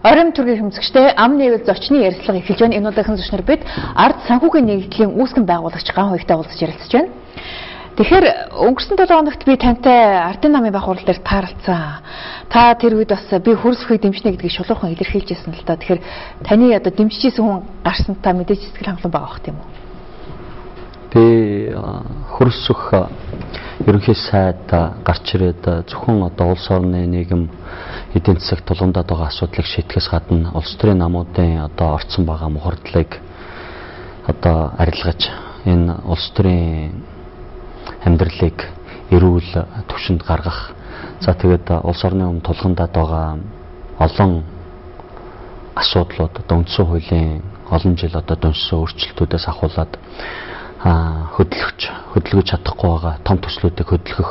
Орон төргийн хэмжигчтэй ам нэвэл зочны ярилцлага эхэлж байна. Энэ удаагийн зочноор бид ард санхүүгийн нэгдлийн үүсгэн байгуулагч Ган хоёртай уулзаж ярилцж байна. Тэгэхээр өнгөрсөн 7 хоногт би тантай ардын намын бах хурал дээр тааралцсан. Та тэр үед бас би хөрс өхийг дэмжнэ гэдгийг шулуурхан илэрхийлжсэн л та. Тэгэхээр таны одоо дэмжижсэн хүн гарсан та мэдээж сэтгэл хангалуун байгаа бох тийм үү? Би хөрс өх ерөнхий сайд гарч ирээд зөвхөн одоо улс орны нийгэм эдийн засаг тулгамдаад байгаа асуудлыг шийдэхээс гадна улс төрийн намуудын одоо орцсон байгаа мухардлыг одоо арилгаж энэ улс төрийн амьдралыг эрүүл түвшинд гаргах. За тэгээд улс орны өмнө тулгамдаад байгаа олон асуудлууд одоо үндсэн хуулийн олон жил одоо дүнссэн өөрчлөлтүүдээс ахуулаад хөдөлгөж чадахгүй байгаа том төслүүдийг хөдөлгөх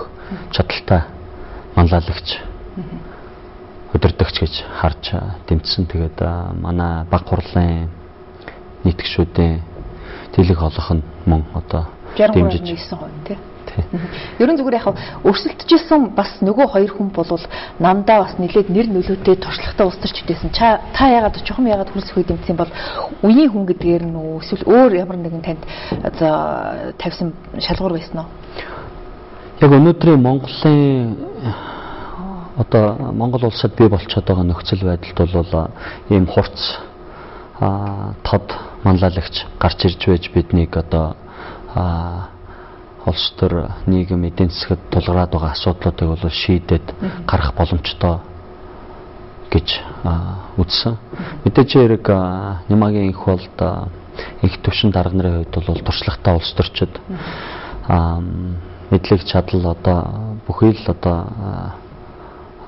чадaltaй манлайлагч өдөрдөгч гэж харж дэмжсэн. Тэгээд манай баг хурлын нийт гишүүдийн дийлэх олох нь мөн одоо дэмжиж 63% тийм. Ерөн зүгээр яг өрсөлдөжсэн бас нөгөө хоёр хүн бол намдаа бас нэлээд нэр нөлөөтэй туршлагатай улс төрч үдээсэн. Та яагаад чухам яагаад хөрс өхийг дэмжсэн бол үеийн хүн гэдгээр нь эсвэл өөр ямар нэгэн танд тавьсан шалгуур байсан уу? Яг өнөөдрийн Монголын одоо Монгол улсад бий болчиход байгаа нөхцөл байдалд бол ийм хурц тод манлайлагч гарч ирж байж биднийг одоо улс төр нийгэм эдийн засгад тулгараад байгаа асуудлуудыг бол шийдээд гарах боломжтой гэж үзсэн. Мэдээж хэрэг Нямагийн их болд их төвшин дарга нарын хувьд бол туршлагатай улс төрчид мэдлэг чадал одоо бүхий л одоо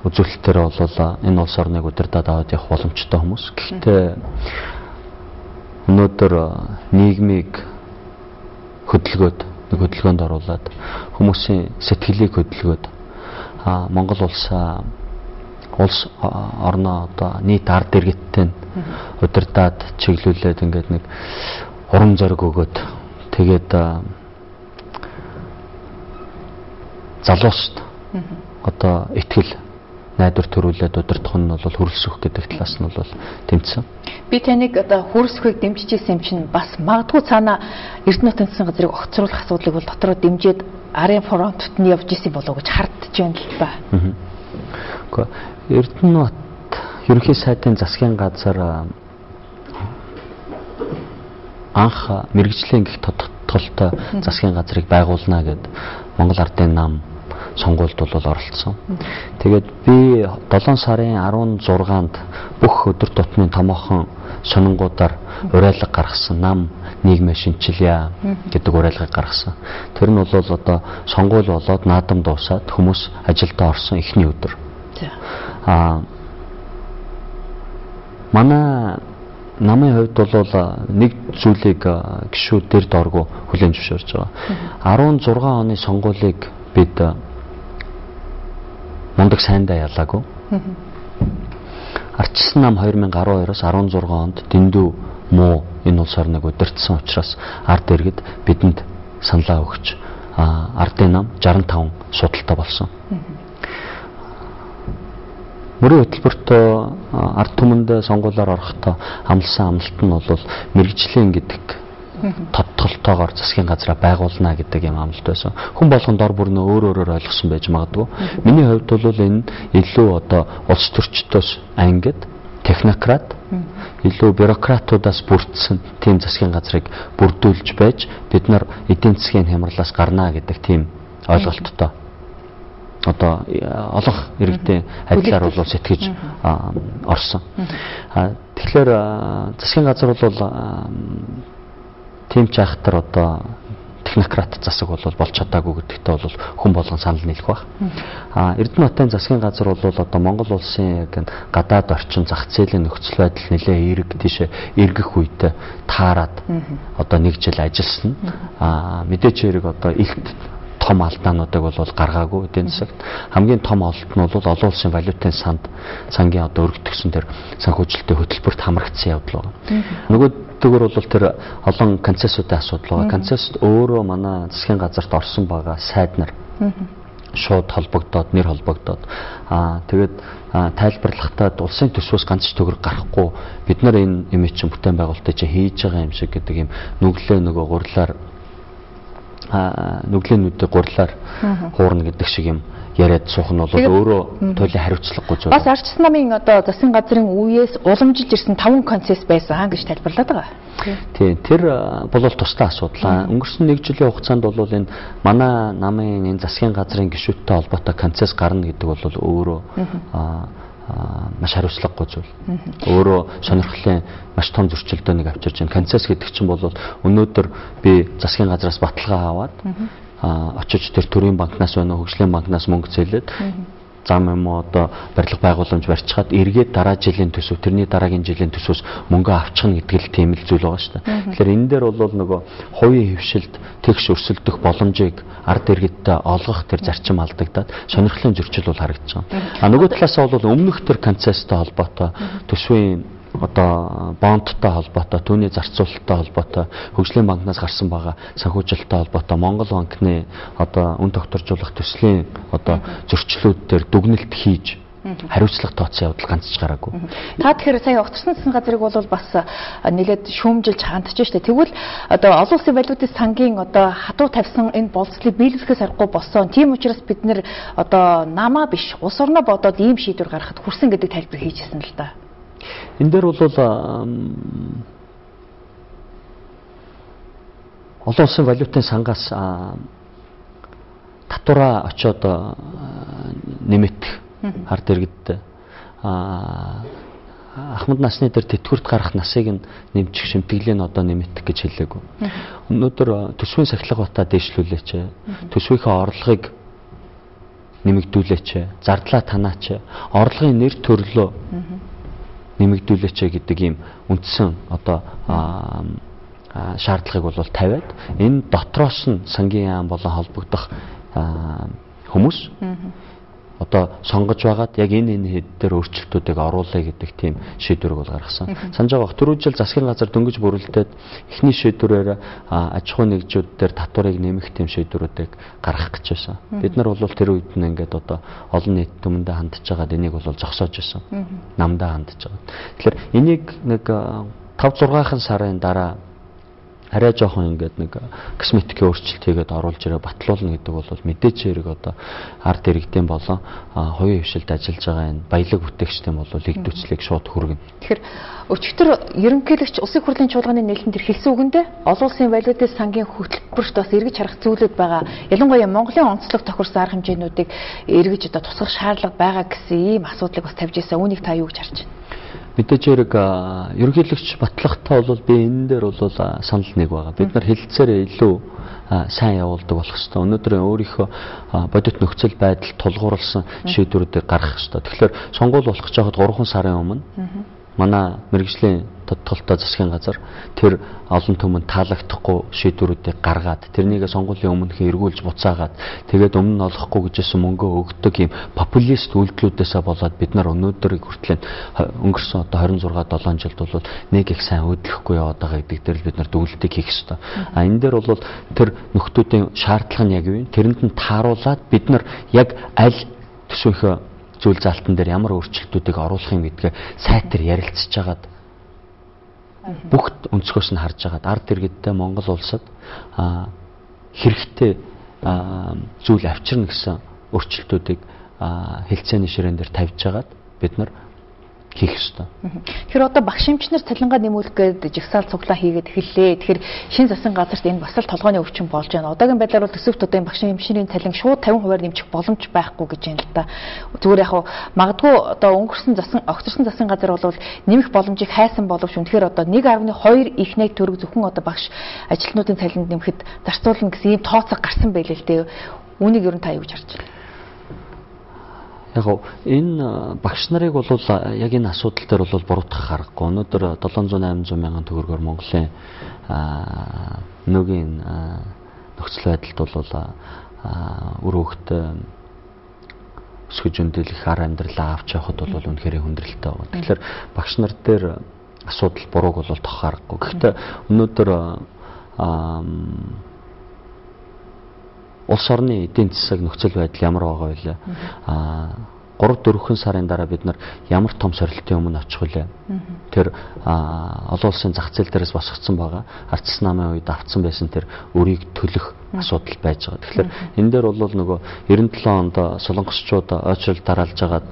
үзүүлэлтээр бол энэ улс орныг удирдах аваад явах боломжтой хүмүүс. Гэхдээ өнөөдөр нийгмийг хөдөлгөөнд оруулаад хүмүүсийн сэтгэлийг хөдөлгөөд Монгол улс орноо одоо нийт ард иргэдтэй удирдаад чиглүүлээд ингээд нэг урам зориг өгөөд тэгээд залуучд одоо итгэл найдвар төрүүлээд удирдах нь бол хөрөлсөх гэдэг талаас нь бол тэмцсэн. Би таныг одоо хөрөлсөхийг дэмжижсэн юм чинь бас магадгүй цаана Эрдэнэ нутгийн газрыг огцруулах асуудлыг бол дотроо дэмжиж арын фронтод нь явж исэн болов уу гэж хардж байна л ба. Гэхдээ Эрдэнэ нут ерөнхий сайдын засгийн газар анх мэрэгжлийн гих тодтолтой засгийн газрыг байгуулна гэд Монгол Ардын нам сонгуульд бол оролцсон. Тэгээд би 7 сарын 16-нд бүх өдөр тутмын томоохон сонингуудаар уриалга гаргасан нам нийгмээ шинчилье гэдэг уриалгыг гаргасан. Тэр нь бол одоо сонгуул болоод наадам дуусаад хүмүүс ажилдаа орсон эхний өдөр. Манай намын хувьд бол нэг зүйлийг гишүүд дээр дооргүй хүлээн зөвшөөрч байгаа. 16 оны сонгуулийг бид мундаг сайндаа ялаагүй. Ардчилсан нам 2012-оос 16 онд дэндүү муу энэ улс орныг удирдсан учраас ард иргэд бидэнд саналаа өгч ардын нам 65 судалтай болсон. Мөрийн хөтөлбөрт ард түмэнд сонгуулиар орохдоо амласан амлалт нь бол мэрэгжлийн гэдэг тодтолтоогоор засгийн газраа байгуулна гэдэг юм амлалт байсан. Хүн болгонд дор бүрнөө өөрөөр ойлгосон байж магадгүй. Миний хувьд бол энэ илүү одоо улс төрчдөөс ангид технократ, илүү бюрократуудаас бүрдсэн тийм засгийн газрыг бүрдүүлж байж бид нар эдийн засгийн хямралаас гарнаа гэдэг тийм ойлголттой. Одоо олонх иргэдийн адилаар бол сэтгэж орсон. Тэгэхээр засгийн газар бол тийм ч айхтар одоо технократ засаг бол болж чадаагүй гэдэгтээ бол хүн болгон санал нийлэх баг. Эрдэнэ нутгийн засгийн газар бол одоо Монгол улсын яг гадаад орчин зах зээлийн нөхцөл байдал нэлээ эерэг тийшээ эргэх үед таарад одоо нэг жил ажилласан. Мэдээж хэрэг одоо илт том алдаануудыг бол гаргаагүй эдийн засагт. Хамгийн том ололт нь бол олон улсын валютын сангийн одоо өргөтгсөн тэр санхүүжилтийн хөтөлбөрт хамрагдсан явдал байна. Нөгөөдгөр бол тэр олон концессиудын асуудал байгаа. Концессид өөрөө манай засгийн газарт орсон байгаа сайд нар шууд холбогдоод нэр холбогдоод тэгээд тайлбарлахдаа улсын төсвөөс ганц ч төгрөг гарахгүй бид нар энэ имиж чинь бүтээн байгуулалтыг чинь хийж байгаа юм шиг гэдэг юм нүглээ нөгөө гурлаар нүглээнүүдийг гурлаар хуурна гэдэг шиг юм яриад суух нь бол өөрөө туйлын хариуцлагагүй зүйл. Бас ардчилсан намын одоо засгийн газрын үеэс уламжилж ирсэн 5 концепт байсан гэж тайлбарлаад байгаа. Тийм, тэр бол тусдаа асуудал. Өнгөрсөн 1 жилийн хугацаанд бол энэ манай намын энэ засгийн газрын гишүүдтэй холбоотой концепт гарна гэдэг бол өөрөө маш хариуцлагагүй зүйл. Өөрөө сонирхлын маш том зөрчилдөөнийг авчирч байна. Концепт гэдэг чинь бол өнөөдөр би засгийн газраас баталгаа аваад очиж тэр төрийн банкнаас байна уу хөгжлийн банкнаас мөнгө зээлээд зам юм уу одоо барилга байгууламж барьчихад эргээд дараа жилийн төсөв тэрний дараагийн жилийн төсвөөс мөнгө авчихна гэдэг л тийм л зүйл байгаа шүү дээ. Тэгэхээр энэ дээр бол нөгөө хувийн хөвшилд тэгш өрсөлдөх боломжийг ард иргэдтэй олгох тэр зарчим алдагдаад сонирхлын зөрчил бол харагдаж байгаа. Нөгөө талаасаа бол өмнөх тэр концепттэй холбоотой төсвийн одоо бондтой холбоотой, түүний зарцуулалттай холбоотой, хөгжлийн банкнаас гарсан байгаа санхүүжилттэй холбоотой Монгол банкны одоо үн тогтворжуулах төслийн одоо зөрчлүүд дээр дүгнэлт хийж хариуцлага тооцсон явдал ганц ч гараагүй. Та тэгэхээр сая огцорсон засгийн газрыг бол бас нэлээд шүүмжилж хандж штэ. Тэгвэл одоо олон улсын валютын сангийн одоо хатуу тавьсан энэ болцлыг биелүүлэхээс аргагүй болсон. Тийм учраас бид нэр одоо намаа биш, улс орноо бодоод ийм шийдвэр гаргахад хүрсэн гэдэг тайлбар хийжсэн л да. Энэ дээр бол олон улсын валютын сангаас татвараа очоод нэмэгдэх ард иргэдтэй ахмад насны дээр тэтгэврт гарах насыг нь нэмчих шимтгэлийг одоо нэмэгдэх гэж хэлээгүй. Өнөөдөр төсвийн сахилга батаа дээшлүүлээч. Төсвийнхээ орлогыг нэмэгдүүлээч. Зардлаа танаач. Орлогын нэр төрлөө нэмэгдүүлээч гэдэг ийм үндсэн одоо шаардлагыг бол тавиад энэ дотроос нь сангийн яам болон холбогдох хүмүүс одоо сонгож байгаад яг энэ хэд дээр өөрчлөлтүүдийг оруулъя гэдэг тийм шийдвэрийг бол гаргасан. Санаж байгаа түрүү жил засгийн газар дөнгөж бүрэлдээд эхний шийдвэрээр аж ахуй нэгжүүд дээр татварыг нэмэх тийм шийдвэрүүдийг гаргах гэж байсан. Бид нар бол тэр үед нь ингээд одоо олон нийт түмэндээ хандж байгаад энийг бол зогсоож байсан. Намдаа хандж байгаа. Тэгэхээр энийг нэг 5-6 сарын дараа арай жоохон ингээд нэг косметикийн өөрчлөлт хийгээд оруулж ирээ батлуулна гэдэг бол мэдээж хэрэг одоо ард иргэдийн болон хувийн хвшилд ажиллаж байгаа энэ баялаг бүтээгчдийн бол игдүүцлийг шууд хүргэнэ. Тэгэхээр өчигдөр ерөнхийлөгч улсын хурлын чуулганы нээлтэн дээр хэлсэн үгэндээ олон улсын валютын сангийн хөтөлбөрт бас эргэж харах зүйлүүд байгаа. Ялангуяа Монголын онцлог тохирсон арга хэмжээнүүдийг эргэж одоо тусгах шаардлага байгаа гэсэн ийм асуудлыг бас тавьж ирсэн. Үүнийг та юу гэж харж байна? Мэдээж хэрэг ерөнхийлөгч батлагтай бол би энэ дээр бол санал нэг байгаа. Бид нар хэлэлцээрээ илүү сайн явуулдаг болох ёстой. Өнөөдөр өөрийнхөө бодит нөхцөл байдал тулгуурласан шийдвэрүүдийг гаргах ёстой. Тэгэхээр сонгуул болох гэж байхад 3 сарын өмнө манай мэргэжлийн тодтолтой засгийн газар тэр олон түмэнд таалагдахгүй шийдвэрүүдийг гаргаад тэрнийг сонгуулийн өмнөх эргүүлж буцаагаад тэгээд өмнө нь олохгүй гэжсэн мөнгөө өгдөг юм популист үйлдэлүүдээсээ болоод бид нар өнөөдрийг хүртэл өнгөрсөн одоо 26-7 жилд бол нэг их сайн хөдөлгөхгүй яваад байгаа гэдэг дээр бид нар дүгнэлтийг хийх ёстой. Энэ дээр бол тэр нөхдүүдийн шаардлага нь яг юу вэ? Тэрэнд нь тааруулаад бид нар яг аль төсөөхөө зүйл залтан дээр ямар өөрчлөлтүүдийг оруулах юм гэдгээ сайтар ярилцж хагаад бүгд өнцгөөс нь харж хагаад ард иргэдтэй Монгол улсад хэрэгтэй зүйл авчирна гэсэн өөрчлөлтүүдийг хэлцээний ширээн дээр тавьж хагаад бид нар хийх ёстой. Тэгэхээр одоо багш эмчнэр цалингаа нэмүүлэх гээд жигсаал цуглаа хийгээд эхэллээ. Тэгэхээр шинэ засгийн газарт энэ бас л толгойн өвчин болж байна. Одоогийн байдлаар бол төсөвт одоо багш эмчнэрийн цалин шууд 50% нэмчих боломж байхгүй гэж байна л да. Зүгээр яг магадгүй одоо өнгөрсөн огцорсон засгийн газар бол нэмэх боломжийг хайсан боловч үнэхээр одоо 1.2 их найт төгрөг зөвхөн одоо багш ажилтнуудын цалинд нэмэхэд зарцуулна гэсэн ийм тооцоо гарсан байлээ л дээ. Үүнийг ер нь та юу гэж харж байна? Яг энэ багш нарыг бол яг энэ асуудал дээр бол буруутгах аргагүй. Өнөөдөр 700-800 мянган төгрөгөөр Монголын өнөөгийн нөхцөл байдалд бол үр хөвгт өсгөж өндөлөх ар амьдралаа авч явахд бол үнэхээр хүндрэлтэй байна. Тэгэхээр багш нар дээр асуудал бурууг бол тохох аргагүй. Гэхдээ өнөөдөр улс орны эдийн засаг нөхцөл байдал ямар байгаа вэ? 3-4 сарын дараа бид нар ямар том сорилтын өмнө очих вэ? Тэр олон улсын зах зээл дээрээс босгоцсон байгаа. Арц намын үед авцсан байсан тэр өрийг төлөх асуудал байж байгаа. Тэгэхээр энэ дээр бол нөгөө 97 онд солонгосчууд ойчрол дараалж агаад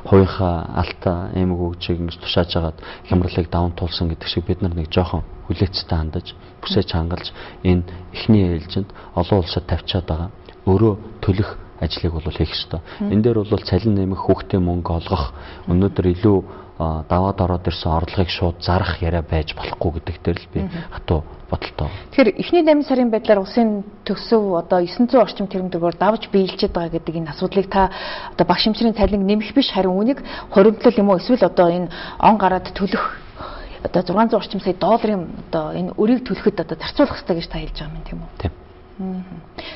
хувийнхаа алта эмэг өгжийг ингэж тушааж агаад хямралыг даван туулсан гэдэг шиг бид нар нэг жоохон хүлээцтэй хандаж, бүсэж хангалж энэ эхний ээлжинд олон улсад тавьчаад байгаа. Өөрөө төлөх ажлыг бол хийх ёстой. Энэ дээр бол цалин нэмэх, хүүхдийн мөнгө олгох, өнөөдөр илүү даваад ороод ирсэн орлогыг шууд зарах яриа байж болохгүй гэдэг дээр л би хатуу бодолтой. Тэгэхээр эхний 8 сарын байдлаар улсын төсөв одоо 900 орчим тэрбум төгрөгөөр давж биелчихэд байгаа гэдэг энэ асуудлыг та одоо багш хэмжээний цалин нэмэх биш харин үүнийг хоримтлал юм уу эсвэл одоо энэ он гараад төлөх одоо 600 орчим сая долларын одоо энэ өрийг төлөхөд одоо зарцуулах хэрэгтэй гэж та хэлж байгаа юм тийм үү? Тийм.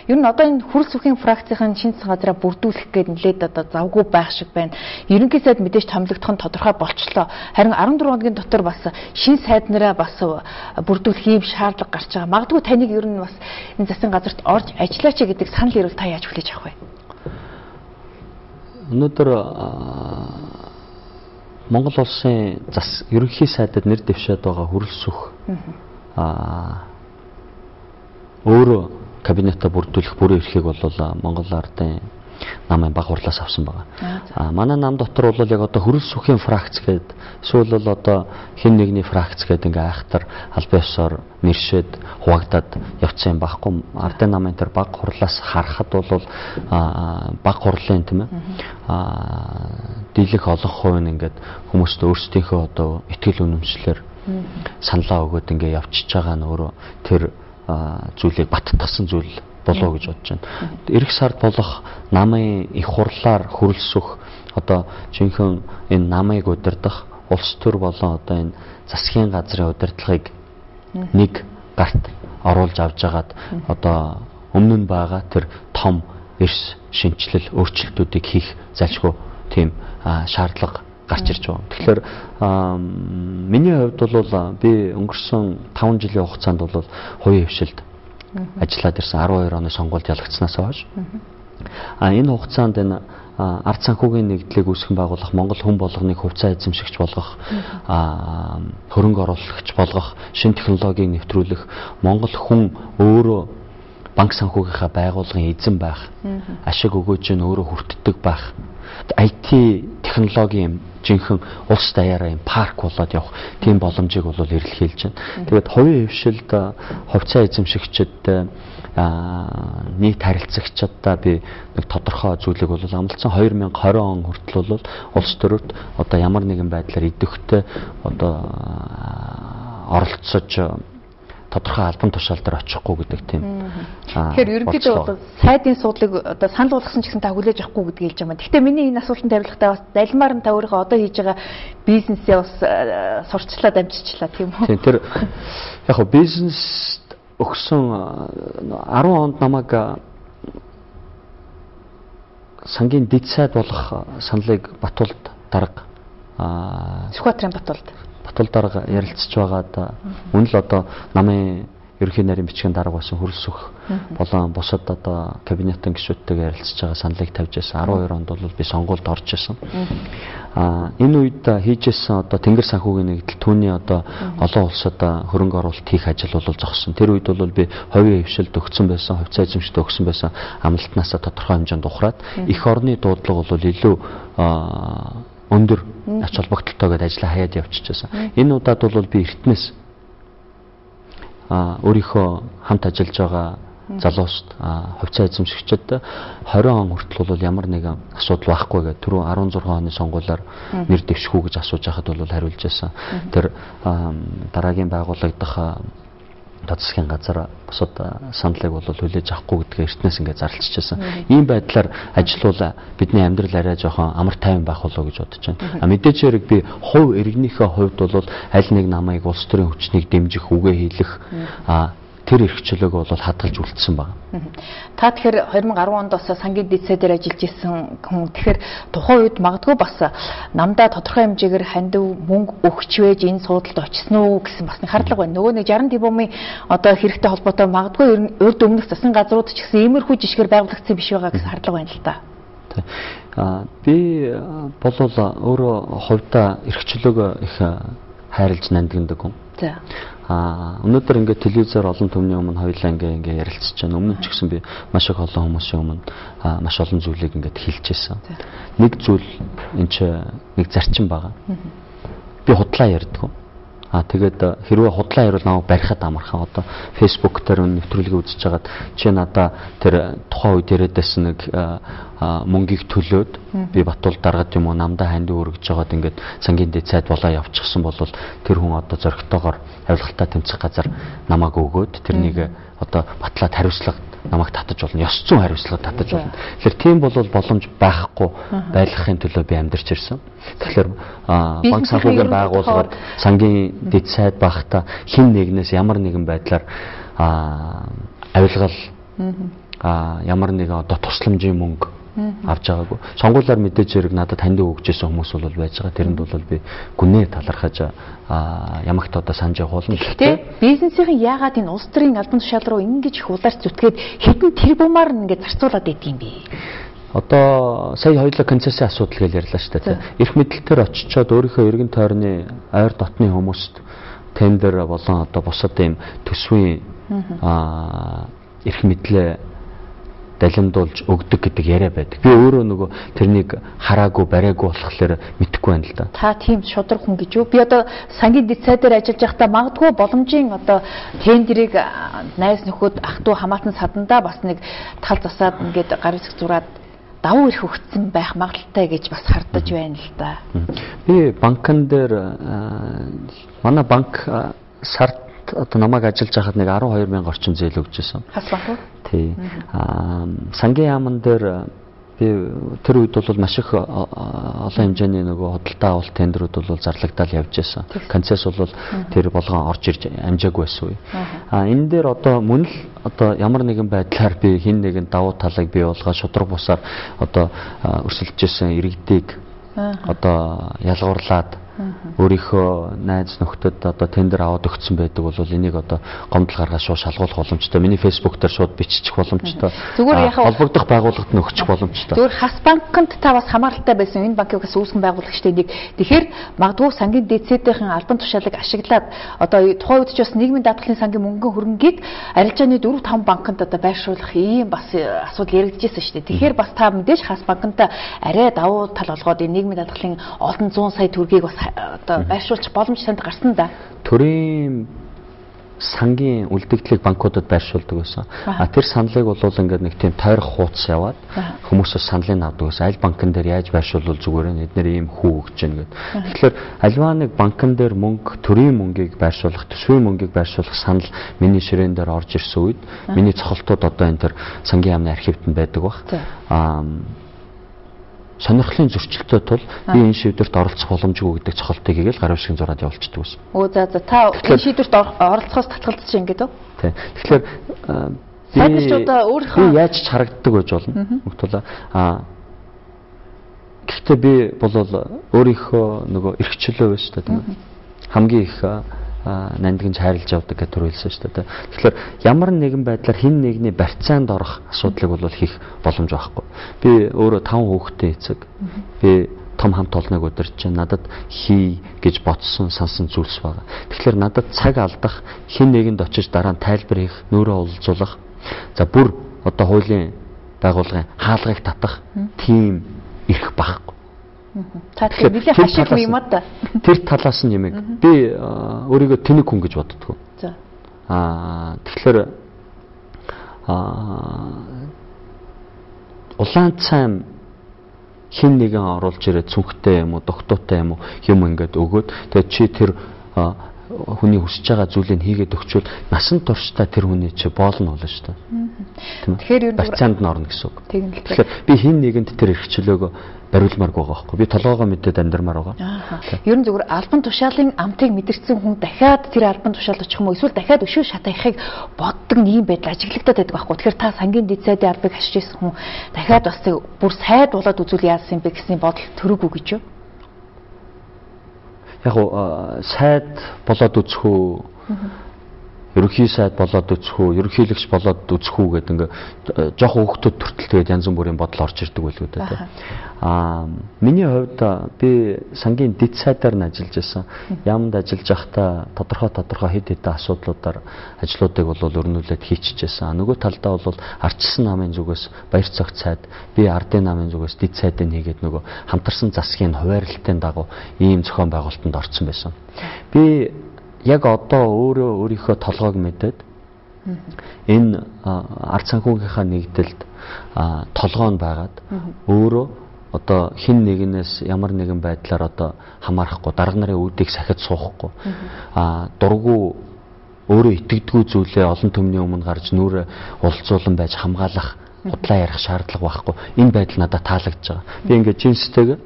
Ер нь одоо энэ хурц бүхийн фракцийн шинэ газраа бүрдүүлэх гээд нэлээд одоо завгүй байх шиг байна. Ерөнхий сайд мэдээж томилогдох нь тодорхой болчлоо. Харин 14 хоногийн дотор бас шинэ сайд нараа бас бүрдүүлэх ийм шаардлага гарч байгаа. Магадгүй таныг ер нь бас энэ засгийн газарт орж ажиллаач гэдэг санал ирвэл та яаж хүлээж авах вэ? Өнөөдөр Монгол улсын ерөнхий сайдад нэр дэвшээд байгаа хөрөлсөх өөрөө кабинетаа бүрдүүлэх бүрэн эрхийг бол Монгол Ардын намын баг хурлаас авсан байгаа. Манай нам дотор бол яг одоо хөрөл сүхийн фракц гээд эсвэл одоо хэн нэгний фракц гээд ингээ айхтар аль биесээр нэршээд хуваагдаад явцсан юм байхгүй. Ардын намын тэр баг хурлаас харахад бол баг хурлын тийм ээ дийлэх олон хувь нь ингээд хүмүүст өөрсдийнхөө одоо итгэл үнэмшлэр саналаа өгөөд ингээ явчихж байгаа нь өөрөө тэр зүйлийг баттгсан зүйл болоо гэж бодож байна. Ирэх сард болох намын их хурлаар хөрөлсөх одоо жинхэнэ энэ намыг удирдах улс төр болон одоо энэ засгийн газрын удирдлагыг нэг гарт оруулж авч агаад одоо өмнө нь байгаа тэр том эрс шинжилэл өөрчлөлтүүдийг хийх залшгүй тийм шаардлага гарч ирж байгаа. Тэгэхээр миний хувьд бол би өнгөрсөн 5 жилийн хугацаанд бол хувийн хвшилд ажиллаад ирсэн 12 оны сонгуульд ялагдсанаас хойш. Энэ хугацаанд энэ ард санхүүгийн нэгдлийг үүсгэн байгуулах, Монгол хүн болгоныг хувьцаа эзэмшигч болгох, хөрөнгө оруулагч болгох, шинэ технологиг нэвтрүүлэх, Монгол хүн өөрөө банк санхүүгийнхаа байгууллагын эзэн байх, ашиг өгөөж нь өөрөө хүртдэг байх, IT технологийн жинхэнэ улс даяараа юм парк болоод явах тийм боломжийг бол эрэлхийлж байна. Тэгээд хувийн хвшилд хувьцаа эзэмшигчид нийт харилцагчдаа би нэг тодорхой зүйлийг бол амласан 2020 он хүртэл бол улс төрөд одоо ямар нэгэн байдлаар идэвхтэй одоо оролцож тодорхой албан тушаал дээр очихгүй гэдэг тийм. Тэгэхээр ерөнхийдөө бол сайдын суудлыг одоо санал болгосон ч гэсэн та хүлээж авахгүй гэдгийг хэлж байгаа юм. Гэхдээ миний энэ асуултанд хариулахдаа бас залмаар нь та өөрийнхөө одоо хийж байгаа бизнесээ бас сурчлаа дамжчихлаа тийм үү? Тийм тэр яг хөө бизнест өгсөн 10 онд намайг сангийн дэд сайд болох саналыг Батуулд дарга Сүхбаатарын Батуулд дарга ярилцж байгаад мөн л одоо намын ерөнхий нарийн бичгийн дарга болсон хөрөлсөх болон бусад одоо кабинетын гишүүдтэйгээ ярилцж байгаа саналыг тавьж байсан 12 онд бол би сонгуульд орж исэн. Энэ үед хийжсэн одоо Тэнгэр санхүүгийн нэгдэл түүний одоо олон улсад хөрөнгө оруулалт хийх ажил бол зогссон. Тэр үед бол би хувийн хвшилд өгсөн байсан, хувьцаа эзэмшигт өгсөн байсан амлалтнаас тодорхой хэмжээнд ухраад их орны дуудлага бол илүү өндөр ач холбогдолтойгоо ажиллаа хаяад явчихсан. Энэ удаад бол би Эрдэнэс өөрийнхөө хамт ажиллаж байгаа залууст хувьцаа эзэмшигчд 20 он хүртэл бол ямар нэгэн асуудал байхгүй гэдэг түрүү 16 оны сонгуулиар нэр дэвшгүй гэж асууж байхад бол хариулж байсан. Тэр дараагийн байгуулагдах засгийн газар бусад саналыг бол хүлээж авахгүй гэдгээ Эрдэнэс ингээд зарлчихсан. Ийм байдлаар ажиллаула бидний амьдрал арай жоохон амар тайван байх болоо гэж бодож байна. Мэдээж хэрэг би хувь иргэнийхээ хувьд бол аль нэг намайг улс төрийн хүчнийг дэмжих, үгээ хийлэх тэр эрх чөлөөгөө бол хадгалж үлдсэн байна. Та тэгэхээр 2010 онд бас сангийн дэд сайдаар ажиллаж исэн хүн. Тэгэхээр тухайн үед магадгүй бас намдаа тодорхой хэмжээгээр хандив мөнгө өгч вэж энэ суудалд очсон уу гэсэн бас нэг хардлага байна. Нөгөө нэг 60 дивомын одоо хэрэгтэй холбоотой магадгүй урд өмнөх засгийн газрууд ч гэсэн иймэрхүү жишгээр байгуулагдсан биш байгаа гэсэн хардлага байна л да. Би болов өөрөө хувьдаа эрх чөлөөгөө их хайрлаж нандиндаг хүн. За. Өнөөдөр ингээд телевизээр олон түмний өмнө хоёулаа ингээ ярилцж байна. Өмнө ч гэсэн би маш их олон хүмүүсийн өмнө маш олон зүйлийг ингээд хэлчихсэн. Нэг зүйл энэ ч нэг зарчим байгаа. Би худлаа ярьдаг. Тэгээд хэрвээ худлаа ярил намайг барихад амархан одоо Facebook дээр нэвтрүүлгийг үзэж хагаад чи надаа тэр тухайн үед яриадсэн нэг мөнгийг төлөөд би Батуул даргад юм уу намдаа ханд өргөж жагаад ингээд сангийн дэд сайд болоо явчихсан бол тэр хүн одоо зоригтойгоор авилгалтаа тэмцэх газар намайг өгөөд тэрнийг одоо батлаад хариуцлага намайг татаж болно. Ёс зүйн хариуцлага татаж болно. Тэгэхээр тийм бол боломж байхгүй байлгахын төлөө би амьдарч ирсэн. Тэгэхээр банк санхүүгийн байгууллагад сангийн дэд сайд багта хэн нэгнээс ямар нэгэн байдлаар авилгал ямар нэгэн одоо тусламжийн мөнгө авч байгаагүй. Сонгуулиар мэдээж хэрэг надад хандив өгчээсэн хүмүүс бол байж байгаа. Тэрэнд бол би гүнээ талархаж ямагт одоо санаж явах болно. Гэхдээ бизнесийн яагаад энэ улс төрийн албан тушаал руу ингэж их улаарч зүтгээд хэдэн тэрбумаар ингээд зарцуулаад идэв юм бэ? Одоо сая хоёулаа концессийн асуудал гэж ярьлаа шүү дээ. Эрх мэдэлтээр очичоод өөрийнхөө эргэн тойрны ойр дотны хүмүүст тендер болон одоо бусад ийм төсвийн эрх мэдлээ далимдуулж өгдөг гэдэг яриа байдаг. Би өөрөө нөгөө тэрнийг хараагүй бараагүй болохоор мэдэхгүй байна л да. Та тийм шудраг хүн гэж юу? Би одоо сангийн дэд сайдаар ажиллаж байхдаа магадгүй боломжийн одоо тендерийг найз нөхөд ах トゥ хамаатан садандаа бас нэг тал засаад ингээд гар хэсэг зураад давуу эрх өгсөн байх магадaltaй гэж бас хардаж байна л да. Би банкн дээр манай банк сард одоо намайг ажиллаж байхад нэг 12,000 орчим зээл өгч байсан. Хас банк уу? Тий. Сангийн яамн дээр би тэр үед бол маш их олон хэмжээний нөгөө худалдаа авалт тендерүүд бол зарлагдаад явж байсан. Концесс бол тэр болгон орж ирж амжаагүй байсан үе. Энэ дээр одоо мөн л одоо ямар нэгэн байдлаар би хин нэгэн давуу талыг бий болгоод шудраг бусаар одоо өрсөлдөжсэн иргэдийг одоо ялгуурлаад өөрийнхөө найз нөхдөд одоо тендер аваад өгсөн байдаг бол энийг одоо гомдол гаргаж шууд шалгуулах боломжтой. Миний Facebook дээр шууд биччих боломжтой. Зүгээр яхаа холбогдох байгууллагад нь өгчих боломжтой. Зүгээр хас банкнд та бас хамааралтай байсан энэ банкыг бас үүсгэн байгуулагчтай нэг. Тэгэхээр магадгүй сангийн дэд-сайдын албан тушаалыг ашиглаад одоо тухайн үед ч бас нийгмийн даатгалын сангийн мөнгөний хөрөнгийг арилжааны 4-5 банкнд одоо байршуулах ийм бас асуудал яригдчихсэн шүү дээ. Тэгэхээр бас та мэдээж хас банкнд арай давуу тал олгоод энэ нийгмийн даатгалын олон 100 сая төгрөгийг бас одоо байршуулчих боломж танд гарсан да. Төрийн сангийн үлдэгдлийг банкудад байршуулдаг байсан. Тэр саналыг бол ингээд нэг тийм тойрох хуудас яваад хүмүүсээс саналыг авдаг байсан. Аль банкн дээр яаж байршуулвал зүгээр вэ? Эдгээр ийм хүү өгч гэнэ гэдэг. Тэгэхээр альва нэг банкн дээр мөнгө, төрийн мөнгийг байршуулах, төсвийн мөнгийг байршуулах санал миний ширээн дээр орж ирсэн үед миний цохолтууд одоо энэ төр сангийн яамны архивт нь байдаг бах. Сонирхлын зөрчилтэй тул би энэ шийдвэрт оролцох боломжгүй гэдэг цохолтыг хийгээл гар хэвшиг зураад явуулчихдаг байсан. За та энэ шийдвэрт оролцохоос татгалзаж ингэж үү? Тийм. Тэгэхээр сайдчуудаа өөрийнхөө яаж ч харагддаг байж болно. Мөгтүүлээ. Гэхдээ би бол өөрийнхөө нөгөө эрх чөлөө байна шүү дээ. Хамгийн их нандинж хайрлаж явдаг гэж төрүүлсэн шүү дээ. Тэгэхээр ямар нэгэн байдлаар хин нэгний барьцаанд орох асуудлыг бол хийх боломж байхгүй. Би өөрөө 5 хүүхэдтэй эцэг. Би том хамт олныг удирч байна. Надад хий гэж бодсон, сансан зүйлс байгаа. Тэгэхээр надад цаг алдах, хин нэгэнд очиж дараа нь тайлбар хийх, нүүрээ уулзуулах. За бүр одоо хуулийн байгууллагын хаалгыг татах тийм эрх багхгүй. Та тэр нэлээд хашиг юм аа да. Тэр талаас нь нэмэг. Би өөрийгөө тэнэг хүн гэж боддог. За. Тэгэхээр улаан цайм хин нэгэн оруулж ирээд цүнхтэй юм уу, дугтуутай юм уу юм ингээд өгөөд тэгээд чи тэр хүний хүсэж байгаа зүйлийг хийгээд өгчвөл насан туршдаа тэр хүний чи боолно болно шүү дээ. Тэгэхээр ер нь барьцаанд нь орно гэсэн үг. Тэгэхээр би хин нэгэнд тэр эрх чөлөөгөө бариулмаар байгаа байхгүй. Би толгоогоо мэдээд амьдармаар байгаа. Ер нь зүгээр албан тушаалын амтыг мэдэрсэн хүн дахиад тэр албан тушаалд очих юм уу? Эсвэл дахиад өшөө шатахыг боддог ийм байдал ажиглагдаад байдаг байхгүй. Тэгэхээр та сангийн дэд сайдын албыг хашиж ирсэн хүн дахиад бас бүр сайд болоод үзүүл яасан юм бэ гэсэн бодол төрөөгүй гэж юу? Яг сайд болоод үзэх үү? Ерөнхий сайд болоод үзэх үү? Ерөнхийлөгч болоод үзэх үү гэдэг ингээ жоох хүүхдүүд төртөл тэгээд янз бүрийн бодол орж ирдэг байлгүй дээ. Миний хувьд би сангийн дэд сайдаар нь ажиллаж байсан. Яманд ажиллаж байхдаа тодорхой хэд хэдэн асуудлуудаар ажлуудыг бол өрнүүлээд хийчихэж байсан. Нөгөө талдаа бол ардчилсан намын зүгээс баяр цагт сайд, би ардын намын зүгээс дэд сайдыг хийгээд нөгөө хамтарсан засгийн хуваарлалтын дагуу ийм зохион байгуулалтанд орсон байсан. Би яг одоо өөрийнхөө толгойг мэдээд энэ ард санхүүгийнхаа нэгдэлд толгой нь байгаад өөрөө одоо хин нэгнээс ямар нэгэн байдлаар одоо хамаарахгүй дарга нарын үүдийг сахиж суухгүй дургу өөрөө итгэдэггүй зүйлээ олон түмний өмнө гарч нүрэ улцуулан байж хамгаалах худлаа ярих шаардлага байхгүй. Энэ байдал надад таалагдж байгаа. Би ингээд жинстэйгээ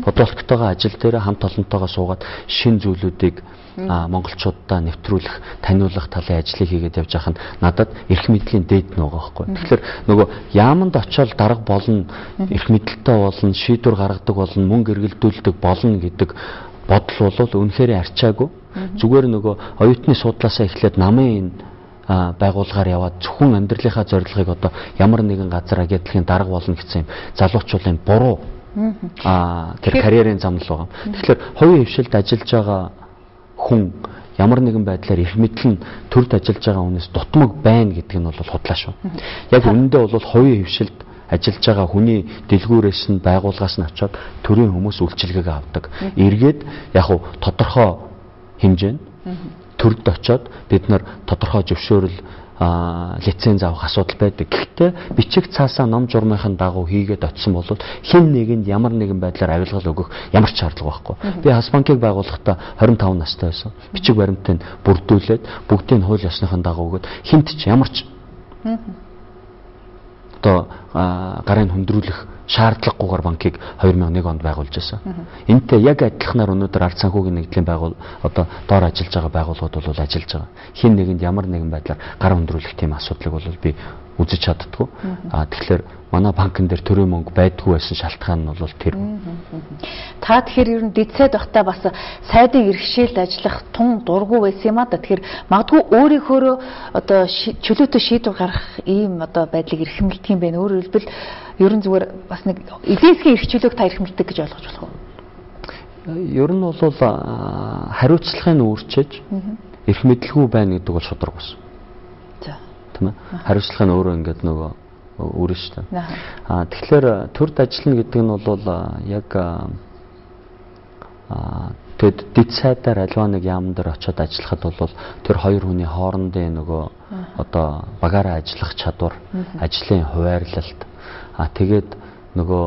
подолктойгоо ажил дээр хамт олонтойгоо суугаад шин зүйлүүдийг монголчуудаа нэвтрүүлэх, таниулах талын ажлыг хийгээд явж байхад надад эрх мэдлийн дээд нь байгаа байхгүй. Тэгэхээр нөгөө яаманд очиод дарга болно, эрх мэдэлтэй болно, шийдвэр гаргадаг болно, мөнгө эргэлдүүлдэг болно гэдэг бодол бол үнэхээр арчаагүй. Зүгээр нөгөө оюутны суудлаасаа эхлээд намын байгууллагаар яваад зөвхөн амьдралынхаа зорилгыг одоо ямар нэгэн газар агентлагийн дарга болно гэсэн юм залуучуулын буруу тэр карьерийн замнал байгаа. Тэгэхээр хувийн хвшилд ажиллаж байгаа хүн ямар нэгэн байдлаар эрх мэдэл нь төрд ажиллаж байгаа хүнээс дутмаг байна гэдэг нь бол худлаа шүү. Яг үнэндээ бол хувийн хвшилд ажиллаж байгаа хүний дэлгүүрээс нь байгууллагаас нь очиод төрийн хүмүүс үйлчилгээг авдаг. Эргээд яг хуу тодорхой хэмжээнд төрд очиод бид нар тодорхой зөвшөөрөл лиценз авах асуудал байдаг. Гэхдээ бичиг цаасаа ном журмынхын дагуу хийгээд очисон бол хэн нэгэнд ямар нэгэн байдлаар авилгал өгөх ямар ч шаардлага байхгүй. Би Хас банкыг байгуулахдаа 25 настай байсан. Бичиг баримтыг бүрдүүлээд бүгдийг хууль ёсныхын дагуу өгөөд хинт ч ямар ч одоо гарын хүндрүүлэх шаардлагагүйгээр банкыг 2001 онд байгуулж байсан. Энтэй яг адилханаар өнөөдөр ард санхүүгийн нэгдлийн одоо доор ажиллаж байгаа байгууллагууд бол ажиллаж байгаа. Хин нэгэнд ямар нэгэн байдлаар гар хүндрүүлэх тийм асуудлыг бол би үзэж чаддгүй. Тэгэхээр манай банкн дээр төрийн мөнгө байдгүй байсан шалтгаан нь бол тэр. Та тэгэхээр ер нь дэд сайд байхдаа бас сайдын иргэшээлд ажиллах тун дургу байсан юм а да. Тэгэхээр магадгүй өөрийнхөө одоо чөлөөтэй шийдвэр гаргах ийм одоо байдлыг эрхэмлдэг юм байна. Өөрөөр хэлбэл ер нь зүгээр бас нэг эдийн засгийн эрх чөлөөг та эрхэмлдэг гэж ойлгож болох уу? Ер нь бол хариуцлагын өөрчилж эрх мэдэлгүй байна гэдэг бол шударга бас. Тийм ээ. Хариуцлага нь өөрөө ингээд нөгөө өөрөн шүү дээ. Тэгэхээр төрд ажиллана гэдэг нь бол яг тэгэд дэд сайдаар альва нэг яам дээр очиод ажиллахад бол тэр хоёр хүний хоорондын нөгөө одоо багаараа ажиллах чадвар, ажлын хуваарлалт тэгээд нөгөө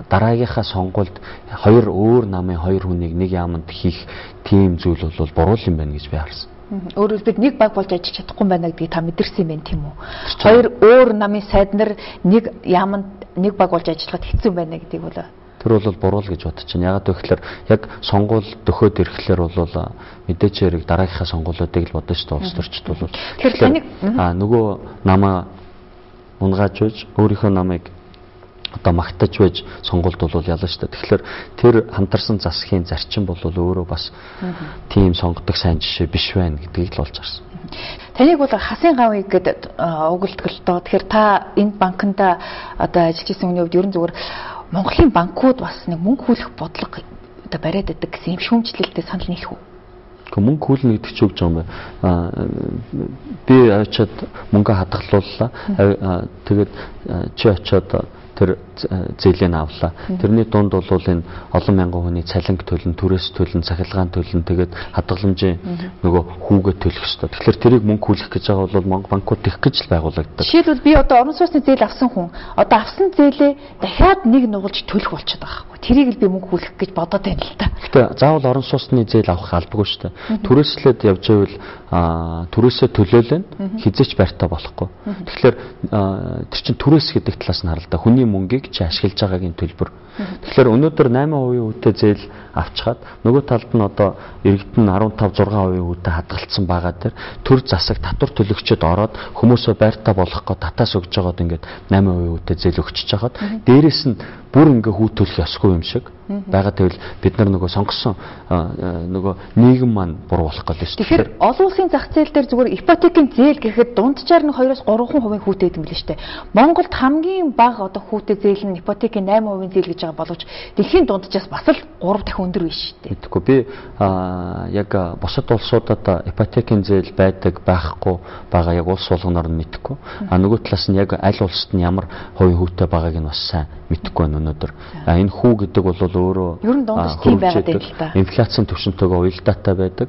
дараагийнхаа сонгуульд хоёр өөр намын хоёр хүнийг нэг яамд хийх тийм зүйл бол буруу юм байна гэж би харсан. Өөрөөр бид нэг баг болж ажиллаж чадахгүй байна гэдгийг та мэдэрсэн юм байна тийм үү? Хоёр өөр намын сайд нар нэг яамд нэг баг болж ажиллахад хэцүү байна гэдгийг бол тэр бол буруу л гэж бодож байна. Ягаад гэвэл яг сонгуул дөхөөд ирэхлээр бол мэдээч хэрэг дараагийнхаа сонгуулиудыг л бодно шүү дээ улс төрчд бол. Тэгэхээр нөгөө намаа унгааж байж өөрийнхөө намыг одоо магтаж байж сонгуульд бол ялна шүү дээ. Тэгэхээр тэр хамтарсан засгийн зарчим бол өөрөө бас тийм сонгодог сайн жишээ биш байна гэдгийг л олж харсан. Таныг бол хасын гавыг гэдэг угддаг л доо. Тэгэхээр та энэ банкнда одоо ажиллаж исэн хүний хувьд ерөн зүгээр Монголын банкуд бас нэг мөнгө хөлөх бодлого одоо бариад байдаг гэсэн юм шүүмжлэлтэй санал нийлэх үү? Мөнгө хөлнө гэдэг чинь үг юм байна. Би очиод мөнгө хадгалууллаа. Тэгээд чи очиод тэр зээлийн авлаа. Тэрний дунд бол энэ олон мянган хүний цалинг төлн, түрээс төлн, цахилгаан төлн, тэгээд хадгаламжийн нөгөө хүүгээ төлөх ёстой. Тэгэхээр тэрийг мөнгө хүлэх гэж байгаа бол банкуд тех гэж л байгуулагддаг. Жишээлбэл би одоо орон сууцны зээл авсан хүн одоо авсан зээлээ дахиад нэг нугалж төлөх болчиход байгаа байхгүй. Тэрийг л би мөнгө хүлэх гэж бодоод байна л та. Гэтэ заавал орон сууцны зээл авах албагүй шүү дээ. Түрээслээд явж байвал түрээсээ төлөөлөн хизээч байртаа болохгүй. Тэгэхээр тэр чинь түрээс гэдэг талаас нь харалта. Хүний мөнгийг чи ашиглаж байгаагийн төлбөр. Тэгэхээр өнөөдөр 8% үүтэй зээл авчгаад нөгөө талд нь одоо иргэдэн 15-6% үүтэй хадгалсан байгаа дээр төр засаг татвар төлөгчөд ороод хүмүүсөө байртаа болгох гээд татаас өгж байгаад ингээд 8% үүтэй зээл өгчөж хагаад дээрэс нь бүр ингээ хүү төлөх ёсгүй юм шиг байгаа гэвэл бид нар нөгөө сонгосон нөгөө нийгэм маань буруу болох гэдэг шүү. Тэгэхээр олон улсын зах зээл дээр зүгээр ипотекийн зээл гэхэд дунджаар нь 2-2% хүүтэй гэдэг юм билээ шүү дээ. Монголд хамгийн бага одоо хүүтэй зээл нь ипотекийн 8% зээл гэж байгаа боловч дэлхийн дунджаас бас л 3 дахин өндөр биш шүү дээ. Тэгэхгүй би яг бусад улсуудад ипотекийн зээл байдаг байхгүй байгаа яг улс болгоноор нь мэдэхгүй. Нөгөө талаас нь яг аль улсад нь ямар хувийн хүүтэй байгааг нь бас сайн мэдэхгүй байна өнөөдөр. Энэ хүү гэдэг бол өөрөө ер нь дундаж тийм байгаад байна л та. Инфляцийн түвшинтэйгээ уялдаатай байдаг.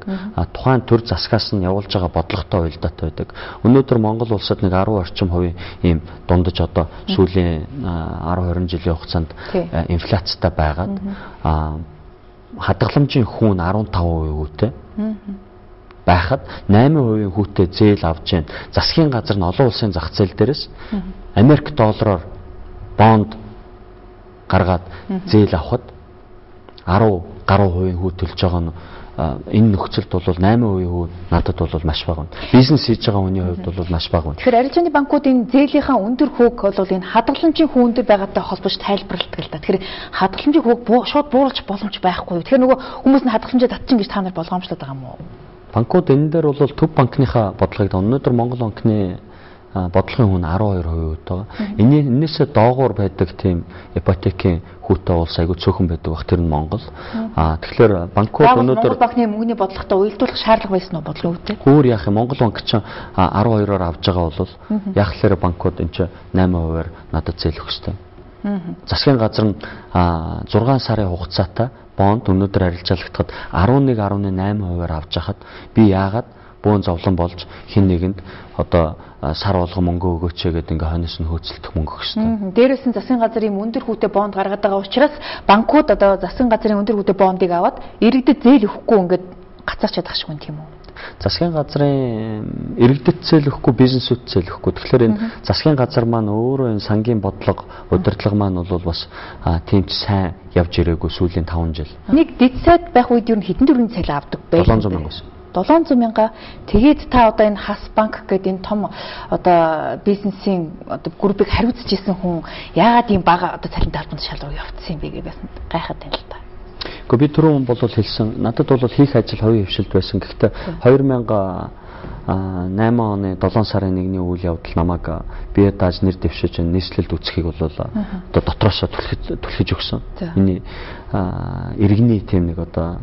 Тухайн төр засгаас нь явуулж байгаа бодлоготой уялдаатай байдаг. Өнөөдөр Монгол улсад нэг 10 орчим хувийн ийм дундаж одоо сүүлийн 10-20 жилийн хугацаанд инфляцтай байгаад хадгаламжийн хүүн 15% үүтэй байхад 8% хүүтэй зээл авж जैन. Засгийн газар нь олон улсын зах зээл дээрээс Америк доллараар бонд гаргаад зээл авахд 10 гаруй хувийн хүү төлж байгаа нь энэ нөхцөлд бол 8% хүү надад бол маш бага. Бизнес хийж байгаа хүний хувьд бол маш бага. Тэгэхээр арилжааны банкуудын зээлийнхаа өндөр хүүг бол энэ хадгаламжийн хүү өндөр байгаатай холбож тайлбарладаг л да. Тэгэхээр хадгаламжийн хүүг шууд бууруулж боломж байхгүй. Тэгэхээр нөгөө хүмүүс нь хадгаламжаа татчин гэж та нар болгоомжлоод байгаа юм уу? Банкуд энэ дээр бол төв банкныхаа бодлогыг өнөөдөр Монгол банкны бодлогын хүн 12% байгаа. Энээсээ доогуур байдаг тийм ипотекийн хүүтэй улс айгүй цөөхөн байдаг бах тэр нь Монгол. Тэгэхээр банкуд өнөөдөр Монгол банкны мөнгөний бодлоготой уялдуулах шаардлага байсан уу бодлого үү? Өөр яах юм Монгол банк чинь 12-оор авж байгаа бол яг л банкуд энэ чинь 8%-аар надад зээлэх ёстой. Засгийн газар нь 6 сарын хугацаатай бонд өнөөдөр арилжаалагдахад 11.8%-аар авч хахад би яагаад бөөн зовлон болж хин нэгэнд одоо сар болгон мөнгө өгөөч гэдэг ингээ хойноос нь хөөцөлдөх мөнгө өгөх хэрэгтэй. Дээрээс нь засгийн газрын өндөр хүүтэй бонд гаргаад байгаа учраас банкуд одоо засгийн газрын өндөр хүүтэй бондыг аваад иргэдэд зээл өгөхгүй ингээд гацаачаад ах шиг байна тийм үү? Засгийн газрын иргэдэд зээл өгөхгүй бизнесүүд зээл өгөхгүй. Тэгэхээр энэ засгийн газар маань өөрөө энэ сангийн бодлого удирдлага маань бол бас тийм ч сайн явж ирээгүй сүүлийн 5 жил. Нэг дэд сайд байх үед юу хэдэн төгрөгийн цалин авдаг байлаа? 700 мянга байсан. 700 мянга. Тэгээд та одоо энэ Хас банк гэдэг энэ том одоо бизнесийн одоо группыг хариуцж исэн хүн яагаад ийм бага одоо цалинтай албанд шалруу явцсан юм бэ гэж байсан гайхаад байна л та. Гэхдээ би түрүүн бол хэлсэн надад бол хийх ажил хувийн хвшилт байсан. Гэхдээ 2008 оны 7 сарын 1-ний үйл явдал намайг бие дааж нэр дэвшиж нийслэлд үсхийг бол одоо дотроосоо түлхэж өгсөн. Миний иргэний тийм нэг одоо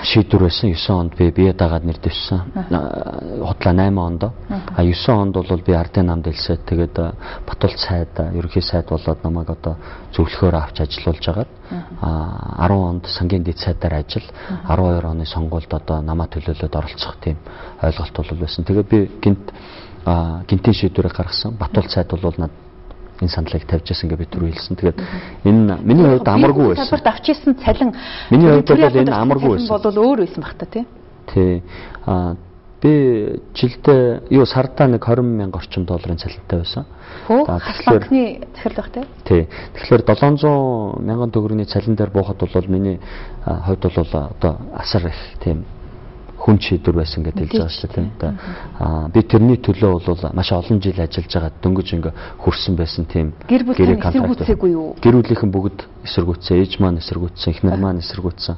шийдвэр байсан. 9 онд би бие даагаад нэр дэвшсэн. Худлаа 8 онд. 9 онд бол би ардын намд хэлсээд тэгээд Батул сайд, ерөнхий сайд болоод намайг одоо зөвлөхөөр авч ажиллуулж агаад 10 онд сангийн дэд сайдаар ажил, 12 оны сонгуульд одоо намаа төлөөлөд оролцох тийм ойлголт бол байсан. Тэгээд би гинтийн шийдвэрийг гаргасан. Батул сайд бол надад энэ саналыг тавьж байсан гэж би түрүү хэлсэн. Тэгээд энэ миний хувьд амаргүй байсан. Салбарт авчижсэн цалин миний хувьд бол энэ амаргүй байсан. Бол өөр байсан бах та тий. Тий. Би жилдээ сардаа нэг 20 мянга орчим долларын цалинтай байсан. Хас банкны захирал байх Тий. тий. Тэгэхээр 700 мянган төгрөгийн цалин дээр буухад бол миний хувьд бол одоо асар их тийм хүн шийдвэр байсан гэж хэлж байгаа шүү дээ. Би тэрний төлөө бол маш олон жил ажиллаж байгаа дөнгөж ингээ хөрсөн байсан тийм гэр бүлийн эсэргүүцээгүй юу? Гэр бүлийнхэн бүгд эсэргүүцсэн, ээж маань эсэргүүцсэн, эхнэр маань эсэргүүцсэн.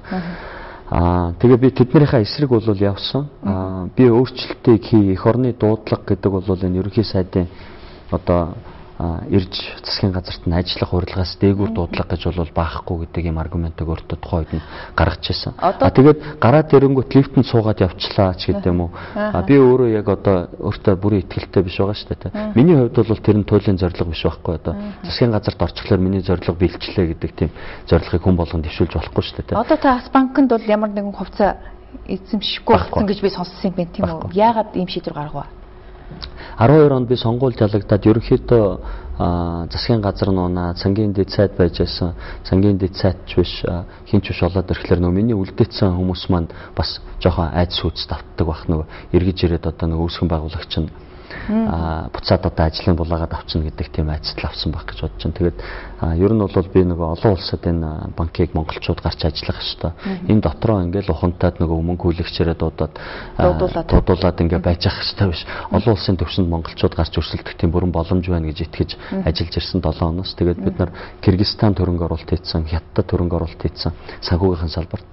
Тэгээ би тэднийхээ эсрэг бол явсан. Би өөрчлөлтийг хий, эх орны дуудлага гэдэг бол энэ ерөнхий сайдын одоо ирж засгийн газарт нь ажиллах урилгаас дээгүүр дуудлага гэж бол баахгүй гэдэг юм аргументыг өөртөө тухайн үед нь гаргаж ирсэн. Тэгээд гараад ирэнгүүт лифтэнд суугаад явчлаа ч гэдэг юм уу. Би өөрөө яг одоо өөртөө бүрийн ихтгэлтэй биш байгаа шүү дээ. Миний хувьд бол тэр нь туйлын зорилго биш байхгүй одоо. Засгийн газарт орчихлоор миний зорилго биелчлээ гэдэг тийм зорилгыг хүн болгон дэвшүүлж болохгүй шүү дээ. Одоо та Ас банкнд бол ямар нэгэн хувьцаа эзэмшихгүй болсон гэж би сонссон юм байна тийм үү? Яагаад ийм шийдвэр гаргав? 12 онд би сонгуульд ялагдаад ерөнхийдөө засгийн газар нуунаа сангийн дэд сайд байж байсан. Сангийн дэд сайдч биш хинч биш болоод ирэхлээр нөгөө миний үлдээсэн хүмүүс маань бас жоохон айдас үүс давтдаг бах нөгөө эргэж ирээд одоо нөгөө үүсгэн байгуулагч нь буцаад одоо ажлын булаагаад авчна гэдэг тийм айцтал авсан баг гэж бодож байна. Тэгээд ер нь бол би нөгөө олон улсад энэ банкыг монголчууд гарч ажиллах хэвээр. Энэ дотроо ингээл ухамтаад нөгөө мөнгө хүлэгчээрээ дуудуулаад ингээ байж ах хэвээр биш. Олон улсын төвшөнд монголчууд гарч өрсөлдөх тийм бүрэн боломж байна гэж итгэж ажиллаж ирсэн 7 оноос. Тэгээд бид нар Кыргызстан төрөнг оруулалт хийсэн, Хятад төрөнг оруулалт хийсэн санхүүгийн салбарт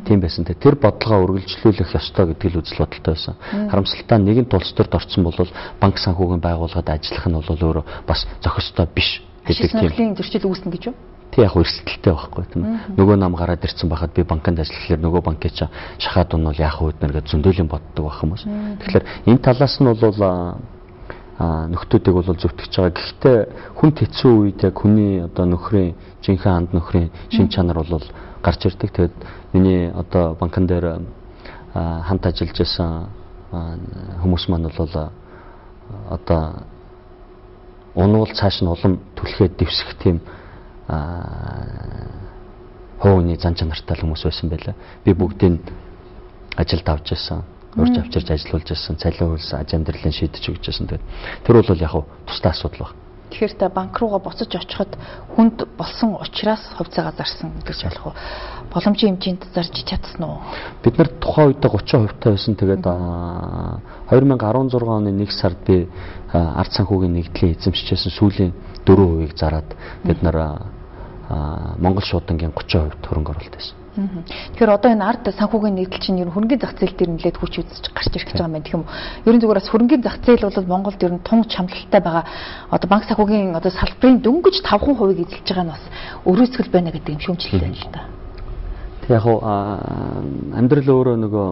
тийм байсан. Тэр бодлогоо үргэлжлүүлэх ёстой гэдэг л үзэл бодолтой байсан. Харамсалтай нэгэн тулс төрд орсон бол банк санхүүгийн байгууллагад ажиллах нь бол өөрөө бас зохистой биш гэдэг тийм зөрчил үүснэ гэж юу? Тэг яг өрсөлдөлтэй байхгүй тийм. Нөгөө нам гараад ирсэн байхад би банкнд ажиллахлаар нөгөө банкыг шахаад нь бол яах вэ гэднэргээ зөндөөлийн боддог байх юм байна. Тэгэхээр энэ талаас нь бол нөхдүүдийг бол зөвтгөж байгаа. Гэхдээ хүн хэцүү үед яг хүний одоо нөхрийн жинхэнэ анд нөхрийн шин чанар бол гарч ирдэг. Тэгээд миний одоо банкн дээр хамт ажиллаж байсан хүмүүс маань бол одоо унуул цааш нь улам түлхээд дэвсэх тийм хууны зан чанартай хүмүүс байсан байлаа. Би бүгдийг ажилд авч байсан. Урьж авчирч ажиллуулж байсан. Цалин хөлс ажендрлын шийдэж өгч байсан. Тэгээд тэр бол яг тусдаа асуудал байна. Тэгэхээр та банк руугаа буцаж очиход хүнд болсон учраас хувьцаагаа зарсан гэж болох уу? Боломжийн хэмжээнд зарж чадсан уу? Бид нар тухайн үед 30% байсан. Тэгээд 2016 оны 1 сард би ард санхүүгийн нэгдлийн эзэмшижсэн сүүлийн 4%-ийг зараад бид нар Монгол шуудангийн 30% хөрөнгө оруулалт байсан. Тэгэхээр одоо энэ ард санхүүгийн нэгдэл чинь ер нь хөрөнгөний зах зээл дээр нэлээд хүч үзэж гарч ирэх гэж байгаа юм байна. Тэгэх юм. Ер нь зүгээрээс хөрөнгөний зах зээл бол Монголд ер нь тун чамлалтай байгаа. Одоо банк санхүүгийн одоо салбарын дөнгөж 5% эзэлж байгаа нь бас өрөөсгөл байна гэдэг юм шүүмжлэлтэй байна л да. Тэг яг амьдрал өөрөө нөгөө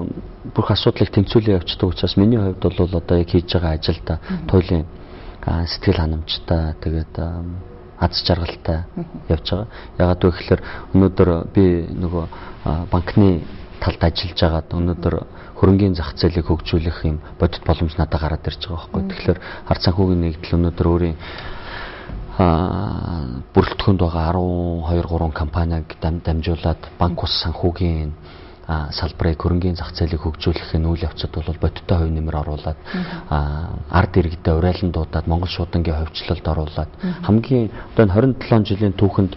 бүх асуудлыг тэмцүүлээ явцдаг учраас миний хувьд бол одоо яг хийж байгаа ажилда туйлын сэтгэл ханамжтай тэгээд аз жаргалтай явж байгаа. Ягаад вэ гэхээр өнөөдөр би нөгөө банкны талд ажиллаж байгаад өнөөдөр хөрөнгөний зах зээлийг хөгжүүлэх юм бодит боломж надад гараад ирж байгаа байхгүй. Тэгэхээр ард санхүүгийн нэгдэл өнөөдөр өөрийн бүрэлдэхүүнд байгаа 12-3 компанийг дамжуулаад банк ус санхүүгийн салбарыг хөрөнгөний зах зээлийг хөгжүүлэхийн үйл явцад бол бодиттой хувь нэмэр оруулаад ард иргэдэд урайлан дуудаад Монгол шуудангийн хувьчлалд оруулаад хамгийн одоо 27 жилийн түүхэнд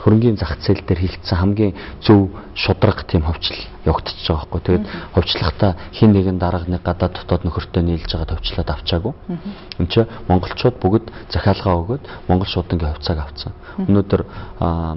хөрөнгөний зах зээл дээр хийгдсэн хамгийн зөв шудраг тийм хувьчлал явагдчихж байгаа байхгүй. Тэгээд хувьчлахтаа хин нэгэн дарга гадаад дотоод нөхөртөө нийлж байгаа хувьчлаад авчаагүй. Энд чинь монголчууд бүгд захиалгаа өгөөд Монгол шуудангийн хувьцааг авцсан. Өнөөдөр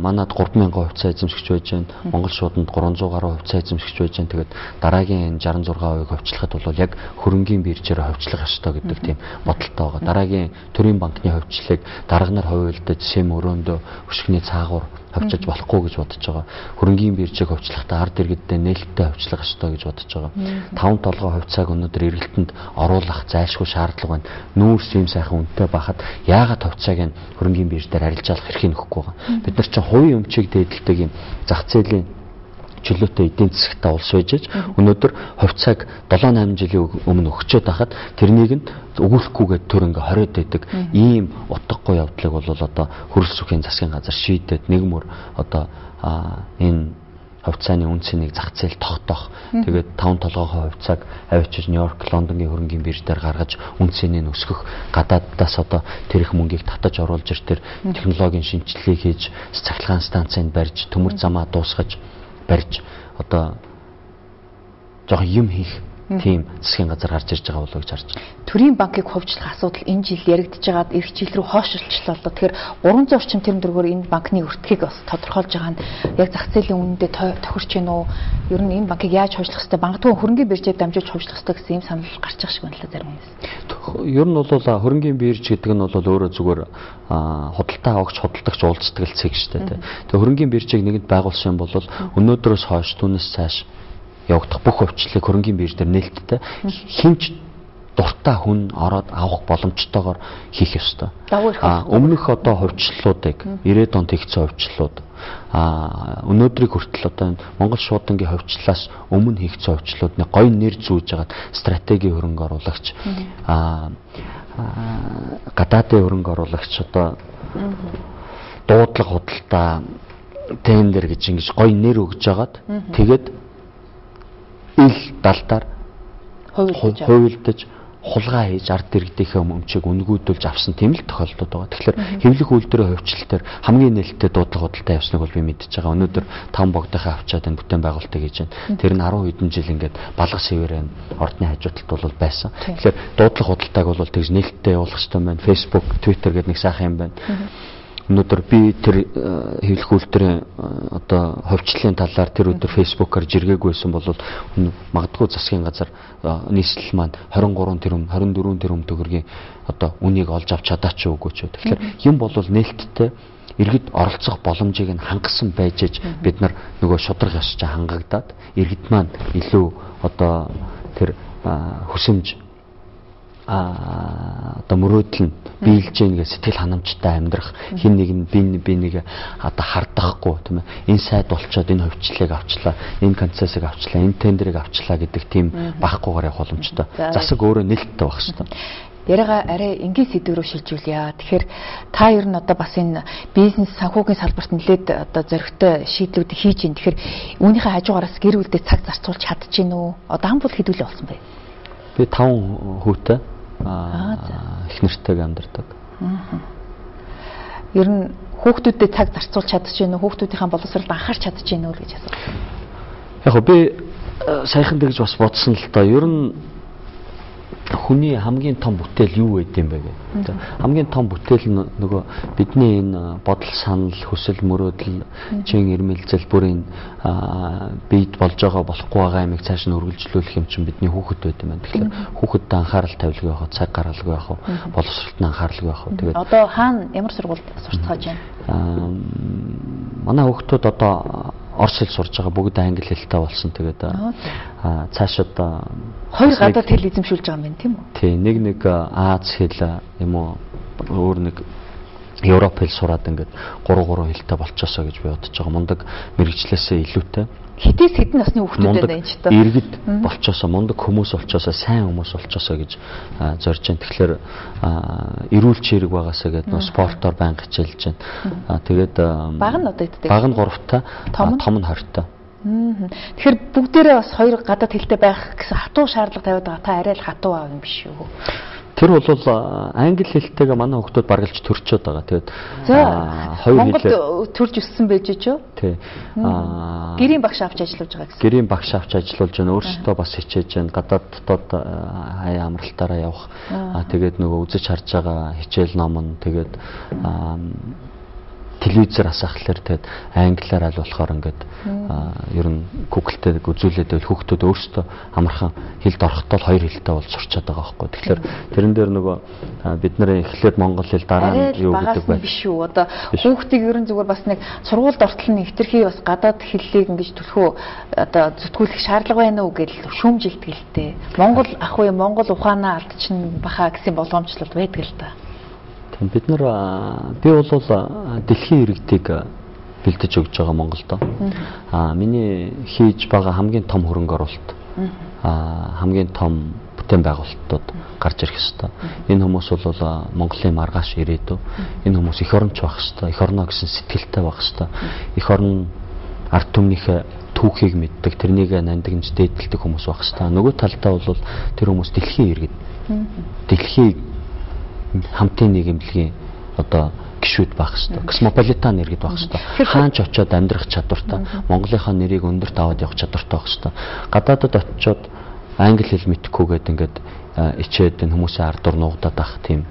манад 3000 хувьцаа эзэмшигч байж байна. Монгол шууданд 300 гаруй хувьцаа эзэмшигч байж байна. Тэгээд дараагийн 66% хувьчлахад бол яг хөрөнгөний биржээр хувьчлах ёстой гэдэг тийм бодолтой байгаа. Дараагийн төрийн банкны хувьчлалыг дарга нар хувьлдаж сэм өрөөндөө өшгөний цаагуур хувьчилж болохгүй гэж бодож байгаа. Хөрөнгөний биржийг хувьчлахдаа ард иргэдтэй нээлттэй хувьчлах ёстой гэж бодож байгаа. 5 толгой хувьцааг өнөөдөр эргэлтэнд оруулах зайлшгүй шаардлага байна. Нүүрс юм сайхан үнэтэй байхад яагаад хувьцааг нь хөрөнгөний бирж дээр арилжаалах эрхийг нөхгүй байгаа. Бид нар чинь хувийн өмчийг дээдэлдэг юм зах зээлийн чөлөөтэй эдийн засагтай улс байж өнөөдөр хувьцааг 7-8 жилийн өмнө өгчөөд байхад тэрнийг нь өгүүлэхгүйгээд төр ингээ хориод байдаг ийм утгагүй явдлыг бол одоо хөрөлс сүхийн засгийн газар шийдээд нэг мөр одоо энэ хувьцааны үнцнийг зах зээл тогтоох тэгээд 5 толгойн хувьцааг авчиж Нью-Йорк, Лондонгийн хөрөнгөний бирж дээр гаргаж үнцнийг өсгөх гадааддаас одоо тэр их мөнгийг татаж оруулж ир тэр технологийн шинжилгээг хийж цахилгаан станцанд барьж төмөр замаа дуусгаж барьж одоо жоохон юм хийх тийм засгийн газар гарч ирж байгаа болов гэж харж байна. Төрийн банкыг хувьчлах асуудал энэ жил яригдж байгаад эх жил рүү хойшилчлаа л да. Тэгэхээр 300 орчим тэрмдэргээр энэ банкны өртгийг бас тодорхойлж байгаа нь яг зах зээлийн үнэндээ тохирч байна уу? Ер нь энэ банкыг яаж хувьчлах ёстой? Бангтгүй хөрөнгөний биржийг дамжуулж хувьчлах ёстой гэсэн юм санал гарч байгаа шиг байна л зарим хүмүүс. Ер нь бол хөрөнгөний бирж гэдэг нь бол өөрөө зүгээр худалдаа авагч худалдагч уулздаг л цэг шүү дээ. Тэгээ хөрөнгөний биржийг нэгэнд байгуулсан юм бол өнөөдрөөс хойш түүнээс цааш явагдах бүх хувьчлалыг хөрөнгөний бирж дээр нээлттэй хинч дуртай хүн ороод авах боломжтойгоор хийх ёстой. Өмнөх одоо хувьчлалуудыг 90-ад онд хийгдсэн хувьчлалууд өнөөдрийг хүртэл одоо Монгол шуудангийн хувьчлалаас өмнө хийгдсэн хувьчлалуудны гоё нэр зүүж байгаад стратегийн хөрөнгө оруулагч гадаадын хөрөнгө оруулагч одоо дуудлага худалдаа тендер гэж ингэж гоё нэр өгж байгаад тэгээд ил далдаар хувилдаж хулгай хийж ард иргэдийнхээ өмчийг үнгүүдүүлж авсан тийм л тохиолдод байгаа. Тэгэхээр хэвлэх үйлдвэрийн хувьчлал төр хамгийн нээлттэй дуудлага худалдаа явсныг бол би мэдчихэж байгаа. Өнөөдөр 5 богдохоо авчаад энэ бүтээн байгуулалтыг хийж байна. Тэр нь 10 хэдэн жил ингээд балгас хэвээрээ ордны хажуудалд бол байсан. Тэгэхээр дуудлага худалдааг бол тэгж нээлттэй явуулах хэрэгтэй байна. Facebook, Twitter гэдэг нэг сайхан юм байна. Өнөөдөр би тэр хэвлэх үйлдвэрийн одоо хувьчлалын талаар тэр өдөр фэйсбүүкээр жиргээгүй байсан бол магадгүй засгийн газар нийслэл маань 23 тэрбум 24 тэрбум төгрөгийн одоо үнийг олж авч чадаач үгүй ч. Тэгэхээр юм бол нээлттэй иргэд оролцох боломжийг нь хангасан байж бид нар нөгөө шудраг ясч хангагдаад иргэд маань илүү одоо тэр хүсэмж одоо мөрөөдөл нь биелж гин гэж сэтгэл ханамжтай амьдрах хин нэг нь би нэг одоо хардахгүй тийм ээ энэ сайд болчоод энэ хувьчлалыг авчлаа энэ концессыг авчлаа энэ тендерийг авчлаа гэдэг тийм бахгүйгээр явах боломжтой засаг өөрөө нээлттэй байх хэрэгтэй. Яриага арай энгийн сэдв рүү шилжүүлъя. Тэгэхээр та ер нь одоо бас энэ бизнес санхүүгийн салбарт нэлээд одоо зоригтой шийдлүүдийг хийж ин. Тэгэхээр үүнийхээ хажуугараас гэр бүлдээ цаг зарцуулж чадчихэв үү? Одоо хам бол хэдүүлээ болсон бэ? Би 5 хүүтэй их нэртэйг амьдардаг. Ер нь хүүхдүүдэд цаг зарцуулж чадчихэв үү? Хүүхдүүдийн боловсролд анхаарч чадчихэв үү гэж асуув. Яг би саяхан тэгж бас бодсон л доо. Ер нь хүний хамгийн том бүтээл юу байд юм бэ гэх. Хамгийн том бүтээл нь нөгөө бидний энэ бодол санал хүсэл мөрөөдөл чин ирмэлзэл бүрийн бийд болж байгаа болохгүй байгаа юмыг цааш нь үргэлжлүүлэх юм чинь бидний хүүхэд байд юм байна. Тэгэхээр хүүхэдтэй анхаарал тавилгүй явах, цаг гаргалгүй явах, боловсролт нь анхааралгүй явах. Тэгээд одоо хаана ямар сургуульд сурцгааж байна? Манай хүүхдүүд одоо орос хэл сурж байгаа бүгд англи хэлтэй болсон. Тэгээд цаашид хоёр гадаад хэл эзэмшүүлж байгаа юм байна тийм үү? Тий, нэг Аз хэл юм уу өөр нэг Европ хэл сураад ингээд 3 хэлтэй болчихосоо гэж би бодож байгаа. Мундаг мэрэгчлээсээ илүүтэй. Хитээс хэдэн насны хүүхдүүд байна энэ ч та. Иргэд болчихосоо, мундаг хүмүүс болчихосоо, сайн хүмүүс болчихосоо гэж зорж байна. Тэгэхээр эрүүл чирэг байгаасаа гэдэг нөө спортоор байнга хичээлж байна. Тэгээд баг нь одоо иддэг. Баг нь 3-тай, том нь 20-тай. Тэгэхээр бүгдээрээ бас хоёр гадаад хэлтэй байх гэсэн хатуу шаардлага тавиад байгаа. Та арай л хатуу аав юм биш үү? Тэр бол англи хэлтэйгээ манай хүүхдүүд баргалж төрчөөд байгаа. Тэгээд Монголд төрж өссөн байж ч юу? Тий. Гэрийн багш авч ажиллаж байгаа гэсэн. Гэрийн багш авч ажиллаж байна. Өөрсдөө бас хичээж байна. Гадаад дотоод хаяа амралтаараа явах. Тэгээд нөгөө үзэж харж байгаа хичээл ном нь тэгээд телевизээр асаахлаар тэгээд англиар аль болохоор ингээд ер нь Google-тэй үзүүлээд байвал хүүхдүүд өөрсдөө амархан хэлд орохдоо хоёр хэлтэй бол сурчаад байгаа байхгүй. Тэгэхээр тэрэн дээр нөгөө бид нарын эхлээд монгол хэл дараа нь юу гэдэг вэ? Биш үү. Одоо хүүхдийг ер нь зүгээр бас нэг сургуульд ортол нь хэтэрхий бас гадаад хэллийг ингэж төлхөө одоо зүтгүүлэх шаардлага байна уу гэж шүүмжилдэг л дээ. Монгол ах уу монгол ухаанаа алдчихна баха гэсэн болгоомжлол байдаг л да. Бид нар би бол дэлхийн иргэдийг бэлдэж өгж байгаа Монголдо. Миний хийж байгаа хамгийн том хөрөнгө оруулалт хамгийн том бүтээн байгуулалтууд гарч ирэх ёстой. Энэ хүмүүс бол Монголын маргааш ирээдүй. Энэ хүмүүс эх оронч байх ёстой. Эх орноо гэсэн сэтгэлтэй байх ёстой. Эх орн ард түмнийхээ түүхийг мэддэг, тэрнийг нандинж дээдэлдэг хүмүүс байх ёстой. Нөгөө талдаа бол тэр хүмүүс дэлхийн иргэд. Дэлхийн хамтын нийгэмлэгийн одоо гишүүд байх хэвээр космополитан иргэд байх хэвээр хаанч очиод амьдрах чадвартай Монголынхаа нэрийг өндөрт аваад явах чадвартай байх хэвээр гадаадд очиод англи хэл мэдхгүйгээд ингээд ичээд энэ хүмүүсийн ард дур нуугдаад ах тийм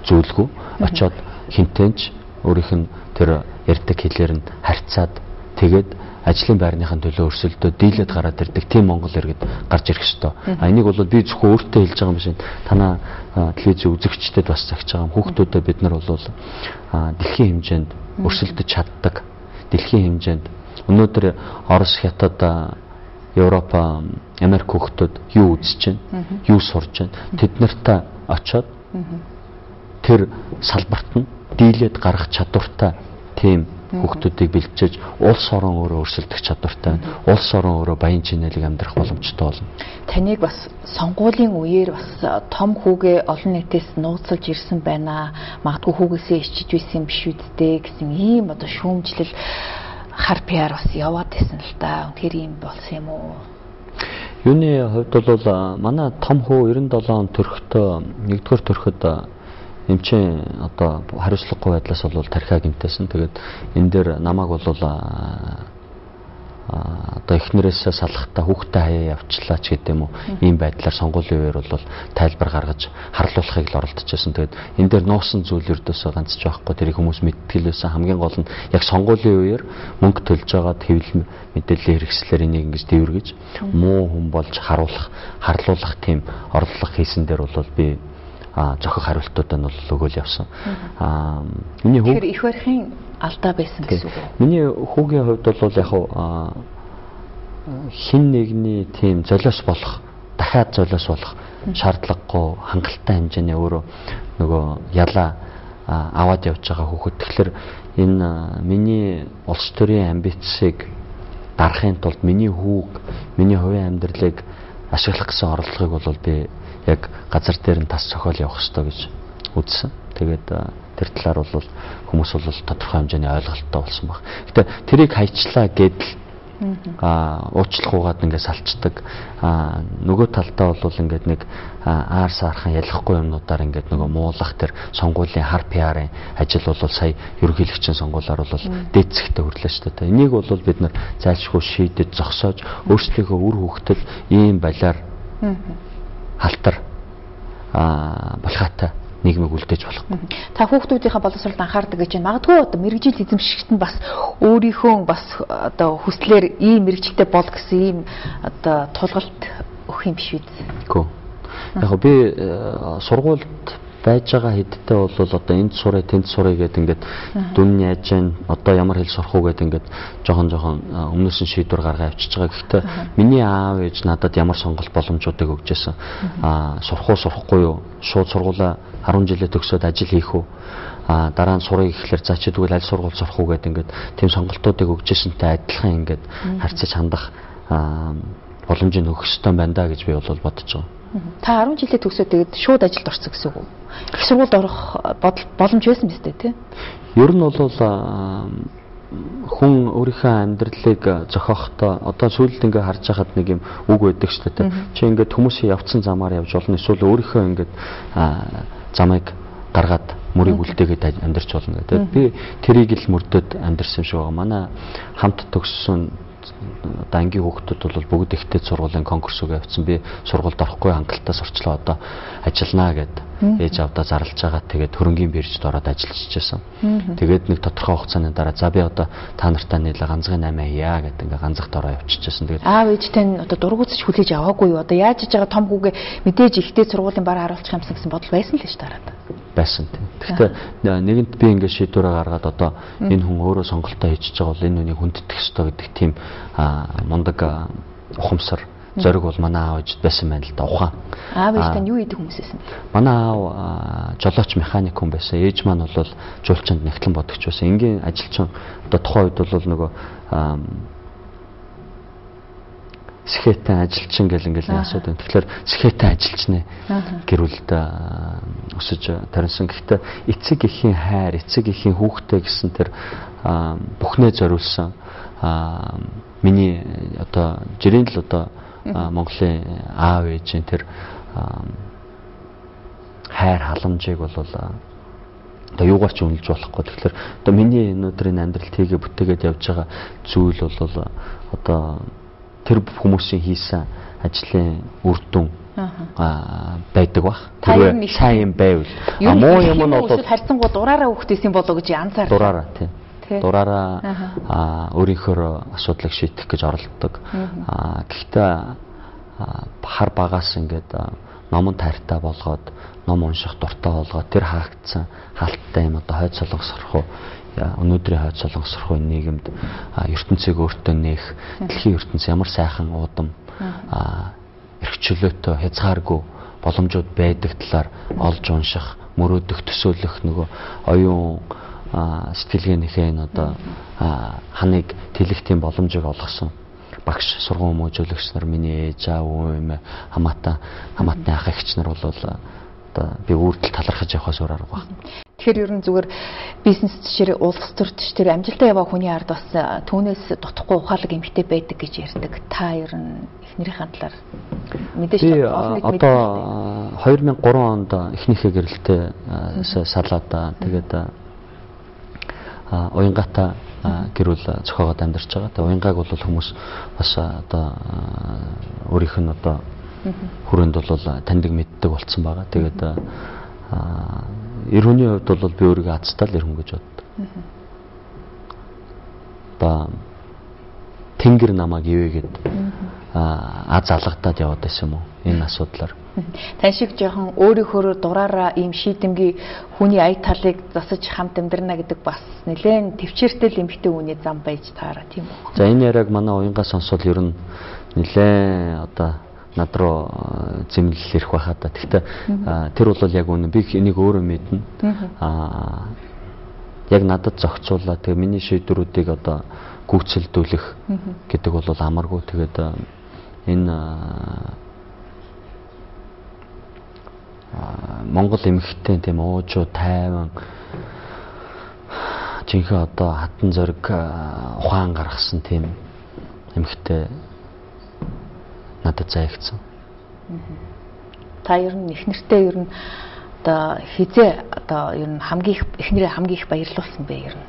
зүйлгүй очоод хинтэнч өөрийнх нь тэр ярьдаг хэлээр нь харьцаад тэгээд ажлын байрныхын төлөө өрсөлдөө дийлээд гараад ирдэг тийм Монгол иргэд гарч ирэх ёстой. Энийг бол би зөвхөн өөртөө хэлж байгаа юм шиг танаа телевизийн үзэгчдэд бас загч байгаа юм. Хүүхдүүдэд бид нар бол дэлхийн хэмжээнд өрсөлдөж чаддаг. Дэлхийн хэмжээнд өнөөдөр Орос, Хятад, Европ, Америк хүүхдүүд юу үзэж байна? Юу сурж байна? Тэд нартай очоод тэр салбарт нь дийлээд гарах чадвартай тийм хүүхдүүдийг бэлдэж улс орон өөрөө өрсөлдөх чадвартай байна. Улс орон өөрөө баян чинэлэг амьдрах боломжтой болно. Таныг бас сонгуулийн үеэр бас том хүүгээ олон нийтээс нууцлж ирсэн байна. Магадгүй хүүгээсээ ичиж байсан юм биш үсттэй гэсэн ийм одоо шүүмжлэл хар пиар бас яваад байсан л да. Үнэхээр ийм болсон юм уу? Юуны хувьд бол манай том хүү 97 он төрөхдөө нэгдүгээр төрөхөд эмчийн одоо хариуцлагагүй байдлаас бол тархиа гэмтээсэн. Тэгээд энэ дээр намайг бол одоо эхнэрээсээ салахтаа хүүхдээ хаяа явчлаа ч гэдэм үү. Ийм байдлаар сонгуулийн үеэр бол тайлбар гаргаж харлуулахыг л оролдож байсан. Тэгээд энэ дээр нуусан зүйл ердөөсөө ганц ч байхгүй. Тэрийг хүмүүс мэдтгэлээсэн хамгийн гол нь яг сонгуулийн үеэр мөнгө төлж байгаад хэвлэл мэдээллийн хэрэгслэр энийг ингэж дэвэргэж муу хүн болж харлуулах тийм орлого хийсэн дээр бол би зохих хариултуудаа нь бол өгөөл явсан. Миний хүү их барихын алдаа байсан гэсэн үг үү? Миний хүүгийн хувьд бол яг хин нэгний тийм золиос болох, дахиад золиос болох шаардлагагүй хангалттай хэмжээний өөрөө нөгөө ялаа аваад явж байгаа хүүхэд. Тэгэхээр энэ миний улс төрийн амбицийг дарахын тулд миний хүүг, миний хувийн амьдралыг ашиглах гэсэн орлогыг бол би яг газар дээр нь тас цохол явах хэрэгтэй гэж үзсэн. Тэгээд тэр талаар бол хүмүүс бол тодорхой хэмжээний ойлголттой болсон баг. Гэтэ тэрийг хайчлаа гэдэл уучлахгүйгээд ингээд салцдаг. Нөгөө талдаа бол ингээд нэг аар саархан ялахгүй юмнуудаар ингээд нөгөө муулах тэр сонгуулийн хар пиарын ажил бол сая ерөнхийлөгчийн сонгуулиар бол дээдсэгтэй хүрлээ шүү дээ. Энийг бол бид нар зайлшгүй шийдэж зогсоож өөрсдийнхөө үр хөвгтөл ийм балиар халтар балхаатай нийгмийг үлдээж болохгүй. Та хүүхдүүдийнхээ боловсролд анхаардаг гэж байна. Магадгүй одоо мэрэгжил эзэмшигт нь бас өөрийнхөө бас одоо хүслээр ийм мэрэгжилтэй бол гэсэн ийм одоо тулгалт өгөх юм биш үү? Үгүй. Яг би сургуульд байж байгаа хэдтэй бол одоо энд сурыг тэнд сурыг гэдэг ингээд дүн яаж гэн одоо ямар хэл сурах уу гэдэг ингээд жоохон өмнөөс нь шийдвэр гаргаа авчиж байгаа. Гэхдээ миний аав ээж надад ямар сонголт боломжуудыг өгч байсан. Сурах уу сурахгүй юу? Шууд сургуулаа 10 жилээ төгсөөд ажил хийх үү? Дараа нь сурыг ихлээр за чи тэгвэл аль сургууль сурах уу гэдэг ингээд тийм сонголтуудыг өгч байсантай адилхан ингээд харьцаж хандах боломжийг өгөх ёстой байна да гэж би бол бодож байгаа. Та 10 жилээ төгсөөд тэгээд шууд ажилд орсон гэсэн үг үү? Их сургуульд орох боломж байсан биз дээ, тий? Ер нь бол хүн өөрийнхөө амьдралыг зохиохдоо одоо сүүлд ингээ харж байхад нэг юм үг байдаг шүү дээ. Чи ингээд хүмүүсийн явцсан замаар явж болно. Эсвэл өөрийнхөө ингээд замыг гаргаад мөрийг үлдээгээд амьдарч болно гэдэг. Би тэрийг л мөрдөд амьдарсан юм шиг байгаа. Манай хамт төгссөн одоо ангийн хүүхдүүд бол бүгд ихтэй сургуулийн конкурс үгээ явцсан. Би сургуульд орохгүй хангалттай сурчлаа одоо ажилланаа гэд ээж авдаа зарлж байгаа. Тэгээд хөрөнгийн биржид ороод ажиллаж ичсэн. Тэгээд нэг тодорхой хугацааны дараа за би одоо та нартай нийлээ ганцхан 8 хаяа гэдэг ингээ ганцхт ороо явчихсан. Тэгээд аав ээжтэй нь одоо дургуутсаж хүлээж аваагүй юу? Одоо яаж иж байгаа том хүүгээ мэдээж ихтэй сургуулийн бараа харуулчих юмсан гэсэн бодол байсан л шүү дээ. Байсан тийм. Тэгэхдээ нэгэнт би ингээ шийдвэрээ гаргаад одоо энэ хүн өөрөө сонголтоо хийж байгаа бол энэ үнийг хүндэтгэх ёстой гэдэг тийм мундаг ухамсар зориг бол манай аав ээжд байсан байна л да. Ухаан. Аав ээжтэй юу хийдэг хүмүүс байсан бэ? Манай аав жолооч механик хүн байсан. Ээж маань бол жуулчанд нэгтлэн бодогч байсан. Энгийн ажилчин одоо тухайн үед бол нөгөө сэхэтэн ажилчин гэл ингээл асууд байна. Тэгэхээр сэхэтэн ажилчнаа гэрүүлд өсөж таринсан. Гэхдээ эцэг эхийн хайр, эцэг эхийн хүүхдээ гэсэн тэр бүхнээ зориулсан миний одоо жирийн л одоо Монголын аав ээжийн тэр хайр халамжийг бол одоо юугаар ч үнэлж болохгүй. Тэгэхээр одоо миний өнөөдрийн амьдралд хийгээ бүтээгээд явж байгаа зүйл бол одоо тэр хүмүүсийн хийсэн ажлын үр дүн байдаг бах. Тэрвээ сайн юм байвал муу юм нь бол харьцангуй дураараа хөхтэйсэн болоо гэж анзаар. Дураараа тийм. Дураараа өөрийнхөө асуудлыг шийдэх гэж оролддог. Гэхдээ хар багаас ингээд номон тайртай болгоод ном унших дуртай болгоод тэр хаагдсан хаалттай юм одоо хойд солонгосрох уу өнөөдрийн хойд солонгосрох нийгэмд ертөнцийг өөртөө нээх дэлхийн ертөнц ямар сайхан уудам эрх чөлөөтэй хязгааргүй боломжууд байдаг талаар олж унших мөрөөдөх төсөөлөх нөгөө оюун сэтгэлгээнийхээ энэ одоо ханыг тэлэхтийн боломжийг олгосон багш сургууль мөжөөлөгч нар миний ээж аав юм хамаатны ах эгч нар бол одоо би үрдэл талархаж явахаас өөр арга байна. Тэгэхээр ер нь зүгээр бизнес жишээ улс төрч тэр амжилтаа яваа хүний ард бас түүнээс дутхгүй ухаалаг эмхтэй байдаг гэж ярьдаг. Та ер нь эхнэрийн талаар мэдээж одоо 2003 онд эхнийхээ гэрэлтэй салаад тэгээд уянгата гэрүүл зохиогоод амьдарч байгаа. Тэгээд уянгааг бол хүмүүс бас одоо өөрийнх нь одоо хүрээнд бол таньдаг мэддэг болцсон байгаа. Тэгээд эр хүний хувьд бол би өөрийгөө азтай л эр хүн гэж боддог. Одоо тэнгэр намайг ивэгээд аз алгадаад яваад байсан юм уу энэ асуудлаар. Тань шиг жоохон өөрийнхөө дураараа ийм шийдэмгий хүний ая талыг засаж хамт амьдрна гэдэг бас нэлээд төвчээртэй эмхтэй хүний зам байж таараа тийм үү. За энэ яриаг манай уянгаа сонсвол ер нь нэлээд одоо над руу зэмлэл ирэх байхаа да. Гэхдээ тэр бол яг үнэ би энийг өөрөө мэднэ. Яг надад зохицуулаад тэгээ миний шийдвэрүүдийг одоо гүйцэлдүүлэх гэдэг бол амаргүй. Тэгээд энэ Монгол эмэгтэй тийм уужуу тайван жинхэнэ одоо хатан зориг ухаан гаргасан тийм эмэгтэй надад заягдсан. Та ер нь эхнэртэй ер нь одоо хизээ одоо ер нь эхнэрээ хамгийн их баярлуулсан бэ ер нь.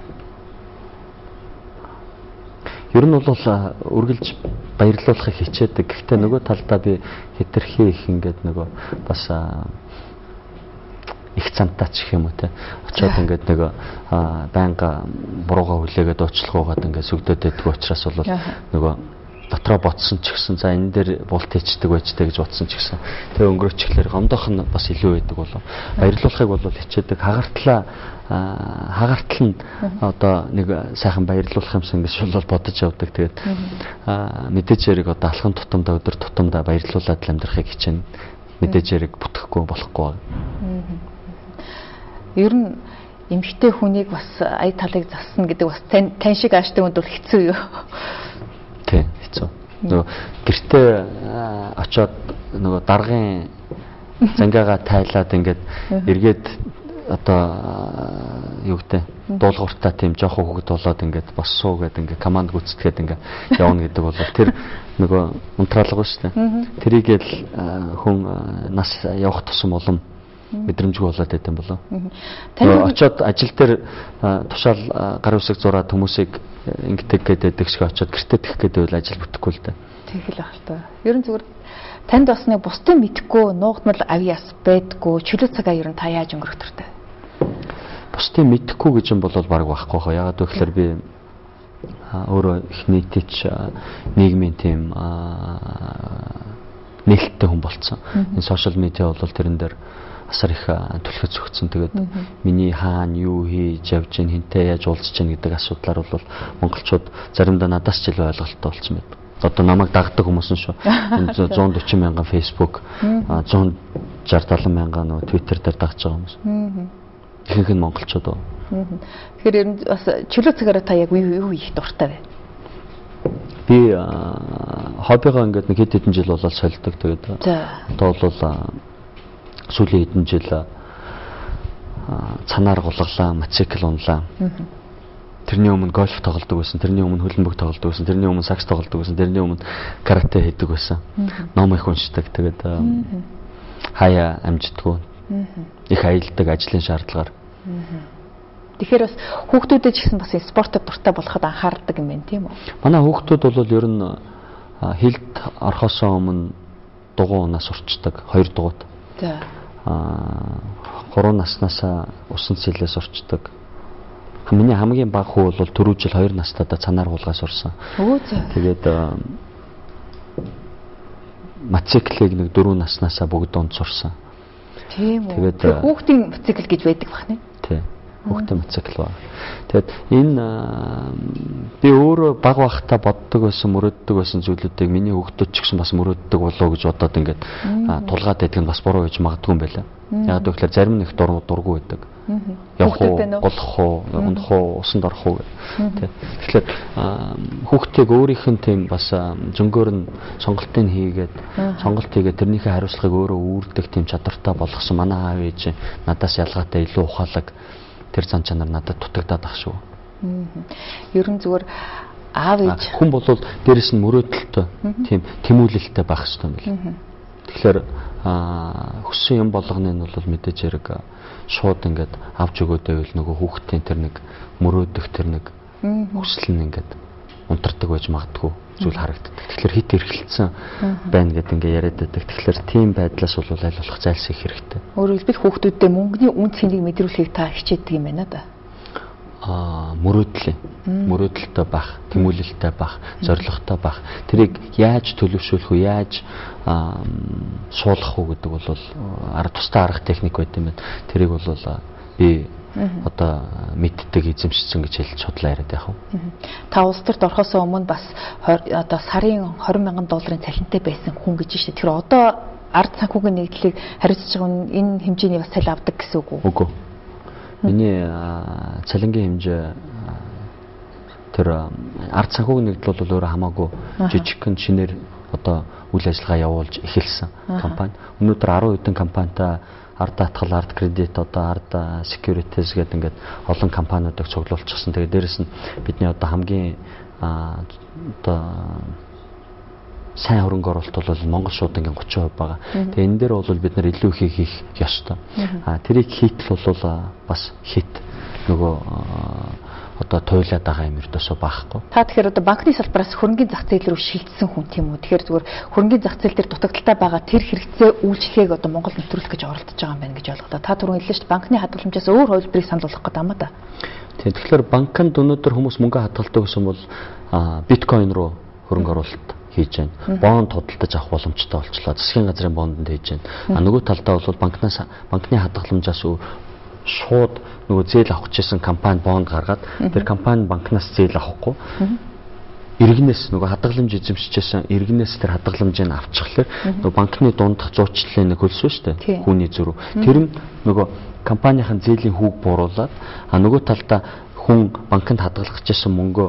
Ер нь бол үргэлж баярлуулахыг хичээдэг. Гэхдээ нөгөө талдаа би хэтэрхий их ингээд нөгөө бас их цантаач гэх юм уу те. Очоод ингээд нөгөө байнга бурууга хүлээгээд уучлахуугаад ингээд сүгдөөд байдг учраас бол нөгөө дотроо ботсон ч гэсэн за энэ дээр булт хийчдэг байжтэй гэж бодсон ч гэсэн тэгээ өнгөрөөчлөөр гомдох нь бас илүү байдаг болов. Баярлуулахыг бол хичээдэг. Хагартал нь одоо нэг сайхан баярлуулах юмсан гэж бол бодож явдаг. Тэгээд мэдээж яриг одоо алхан тутамдаа өдөр тутамдаа баярлуулаад л амьдрахыг хичээнэ. Мэдээж яриг бүтэхгүй болохгүй байна. Ер нь эмэгтэй хүнийг бас ая талыг засна гэдэг бас тань шиг ааштай хүнд бол хэцүү юу? Тийм хэцүү. Нөгөө гэртээ очоод нөгөө даргын зангаагаа тайлаад ингээд эргээд одоо юу гэдэг дуулууртаа тийм жоох хөвгд болоод ингээд боссуу гэдэг ингээд команд гүйцэтгээд ингээд явна гэдэг бол тэр нөгөө унтраалга шүү дээ. Тэрийгэл хүн нас явах тусам улам мэдрэмжгүй болоод байт юм болов. Очоод ажил дээр тушаал гар үсэг зураад хүмүүсийг ингэдэг гэдэг шиг очоод гэртээ тэх гэдэг үйл ажил бүтэхгүй л дээ. Тэг л ах л та. Ер нь зүгээр танд бас нэг бусдын мэдхгүй нуугдмал авьяас байдгүй чөлөө цагаа ер нь та яаж өнгөрөх төртэй? Бусдын мэдхгүй гэж юм бол баг байхгүй хаа. Ягаад гэвэл би өөрөө их нийтч нийгмийн тийм нээлттэй хүн болцсон. Энэ сошиал медиа бол тэрэн дээр асар их түлхэж өгсөн. Тэгээд миний хаана юу хийж явж гин хинтээ яаж уулзж гин гэдэг асуудлаар бол монголчууд заримдаа надаас ч илүү ойлголттой болсон байдаг. Одоо намайг дагдаг хүмүүс нь шүү. 140 мянган Facebook, 160-70 мянган нөө Twitter дээр дагж байгаа хүмүүс. Ихэнх нь монголчууд уу. Тэгэхээр ер нь бас чөлөө цагаараа та яг юу хийх дуртай вэ? Би хоббигоо ингээд нэг хэд хэдэн жил болоод солидог. Тэгээд одоо бол сүүлийн хэдэн жил цанаар гулгалаа, мотоцикл унлаа. Тэрний өмнө гольф тоглодог байсан, тэрний өмнө хөлбөмбөг тоглодог байсан, тэрний өмнө сакс тоглодог байсан, тэрний өмнө карате хийдэг байсан. Ном их уншдаг. Тэгээд хаяа амждаггүй. Их аялдаг ажлын шаардлагаар. Тэгэхээр бас хүүхдүүдэд ч гэсэн бас спортод дуртай болоход анхаардаг юм байна тийм үү? Манай хүүхдүүд бол ер нь хилд орохоос өмнө дугуй унаас урчдаг 2 дугуйт. За. 3 наснасаа усан цэлээс урчдаг. Миний хамгийн бага хүү бол түрүү жил 2 настайдаа цанаар хулгаас урсан. Өө за. Тэгээд мотоциклыг нэг 4 наснасаа бүгд унд сурсан. Тийм үү. Тэгээд хүүхдийн мотоцикл гэж байдаг бахна. Тийм. Хүүхдийн мотоцикл ба. Тэгээд энэ би өөрөө бага байхдаа боддог байсан, мөрөөддөг байсан зүйлүүдийг миний хүүхдүүд ч гэсэн бас мөрөөддөг болоо гэж бодоод ингээд тулгаад байдаг нь бас буруу гэж магадгүй юм байна. Яг тэгэхээр зарим нэг дургу байдаг. Явах уу, голох уу, унах уу, усанд орох уу гэх. Тэгэхээр хүүхдийг өөрийнх нь тийм бас зөнгөөр нь сонголтыг хийгээд тэрнийхээ хариуцлагыг өөрөө үүрдэг тийм чадвартай болгосон манай аав ээж надаас ялгаатай илүү ухаалаг тэр зан чанар надад дутагдаад ах шүү. Ер нь зүгээр аав ээж хүн бол дээрэс нь мөрөөдөлтөй тийм тэмүүлэлтэй байх хэрэгтэй юм байна. Тэгэхээр хүссэн юм болгоны нь бол мэдээж хэрэг шууд ингээд авч өгөөд байвал нөгөө хүүхдийн тэр нэг мөрөөдөх тэр нэг хүсэл нь ингээд унтардаг байж магадгүй зүйл харагддаг. Тэгэхээр хит эргэлцсэн байна гэдэг ингээд яриад байдаг. Тэгэхээр тийм байдлаас бол аль болох зайлсхийх хэрэгтэй. Өөрөөр хэлбэл хүүхдүүдтэй мөнгөний үн цэнийг мэдрүүлэхийг та хичээдэг юм байна да. Мөрөөдөлтэй байх, тэмүүлэлтэй байх, зоригтой байх. Тэрийг яаж төлөвшүүлэх үү, яаж суулгах уу гэдэг бол тусдаа арга техник байт юм байна. Тэрийг бол би одоо мэддэг, эзэмшсэн гэж хэлж судлаа яриад яах вэ? Та улс төрд орохоос өмнө бас одоо сарын $20,000 цалинтай байсан хүн гэж шүү дээ. Тэгэхээр одоо ард санхүүгийн нэгдлийг хариуцж байгаа нь энэ хэмжээний бас цалин авдаг гэсэн үг үү? Үгүй. Миний цалингийн хэмжээ тэр ард санхүүгийн нэгдэл бол өөрөө хамаагүй жижигхэн шинээр одоо үйл ажиллагаа явуулж эхэлсэн компани. Өнөөдөр 10 хэдэн компанитай ард даатгал, ард кредит, одоо ард securities гэдэг ингээд олон компаниудыг цуглуулчихсан. Тэгээд дээрэс нь бидний одоо хамгийн одоо сайн хөрөнгө оруулалт бол Монгол шуудангийн 30% байгаа. Тэгээ энэ дээр бол бид нар илүү их хийх ёстой. Тэрийг хийтэл бол бас хит нөгөө одоо туйлаад байгаа юм ердөөсөө баахгүй. Та тэгэхээр одоо банкны салбараас хөрөнгөний зах зээл рүү шилжсэн хүн тийм үү? Тэгэхээр зүгээр хөрөнгөний зах зээл дээр дутагдaltaй байгаа тэр хэрэгцээ үйлчлэгийг одоо Монгол нэвтрүүлэх гэж оролдож байгаа юм байна гэж ойлгоо. Та түрүүн хэллээ шүү дээ. Банкны хадгаламжаас өөр хувилбарыг санал болгох гэдэг юм да. Тийм. Тэгэхээр банкнд өнөөдөр хүмүүс мөнгө хадгалдаг гэсэн бол биткойн руу хөрөнгө оруулалт хийж байна. Бонд худалдаж авах боломжтой болчлоо. Засгийн газрын бондонд хийж байна. Нөгөө талдаа бол банкны хадгаламжаас шууд нөгөө зээл авах гэсэн компани бонд гаргаад тэр компани банкнаас зээл авахгүй иргэнээс нөгөө хадгаламж эзэмшижсэн иргэнээс тэр хадгаламжийг авчихлаа нөгөө банкны дундх зуучлалын нэг хөлс шүү дээ хүний зөрүү тэр нь нөгөө компанийн зээлийн хүүг бууруулад нөгөө талдаа хүн банкнд хадгалах гэсэн мөнгөө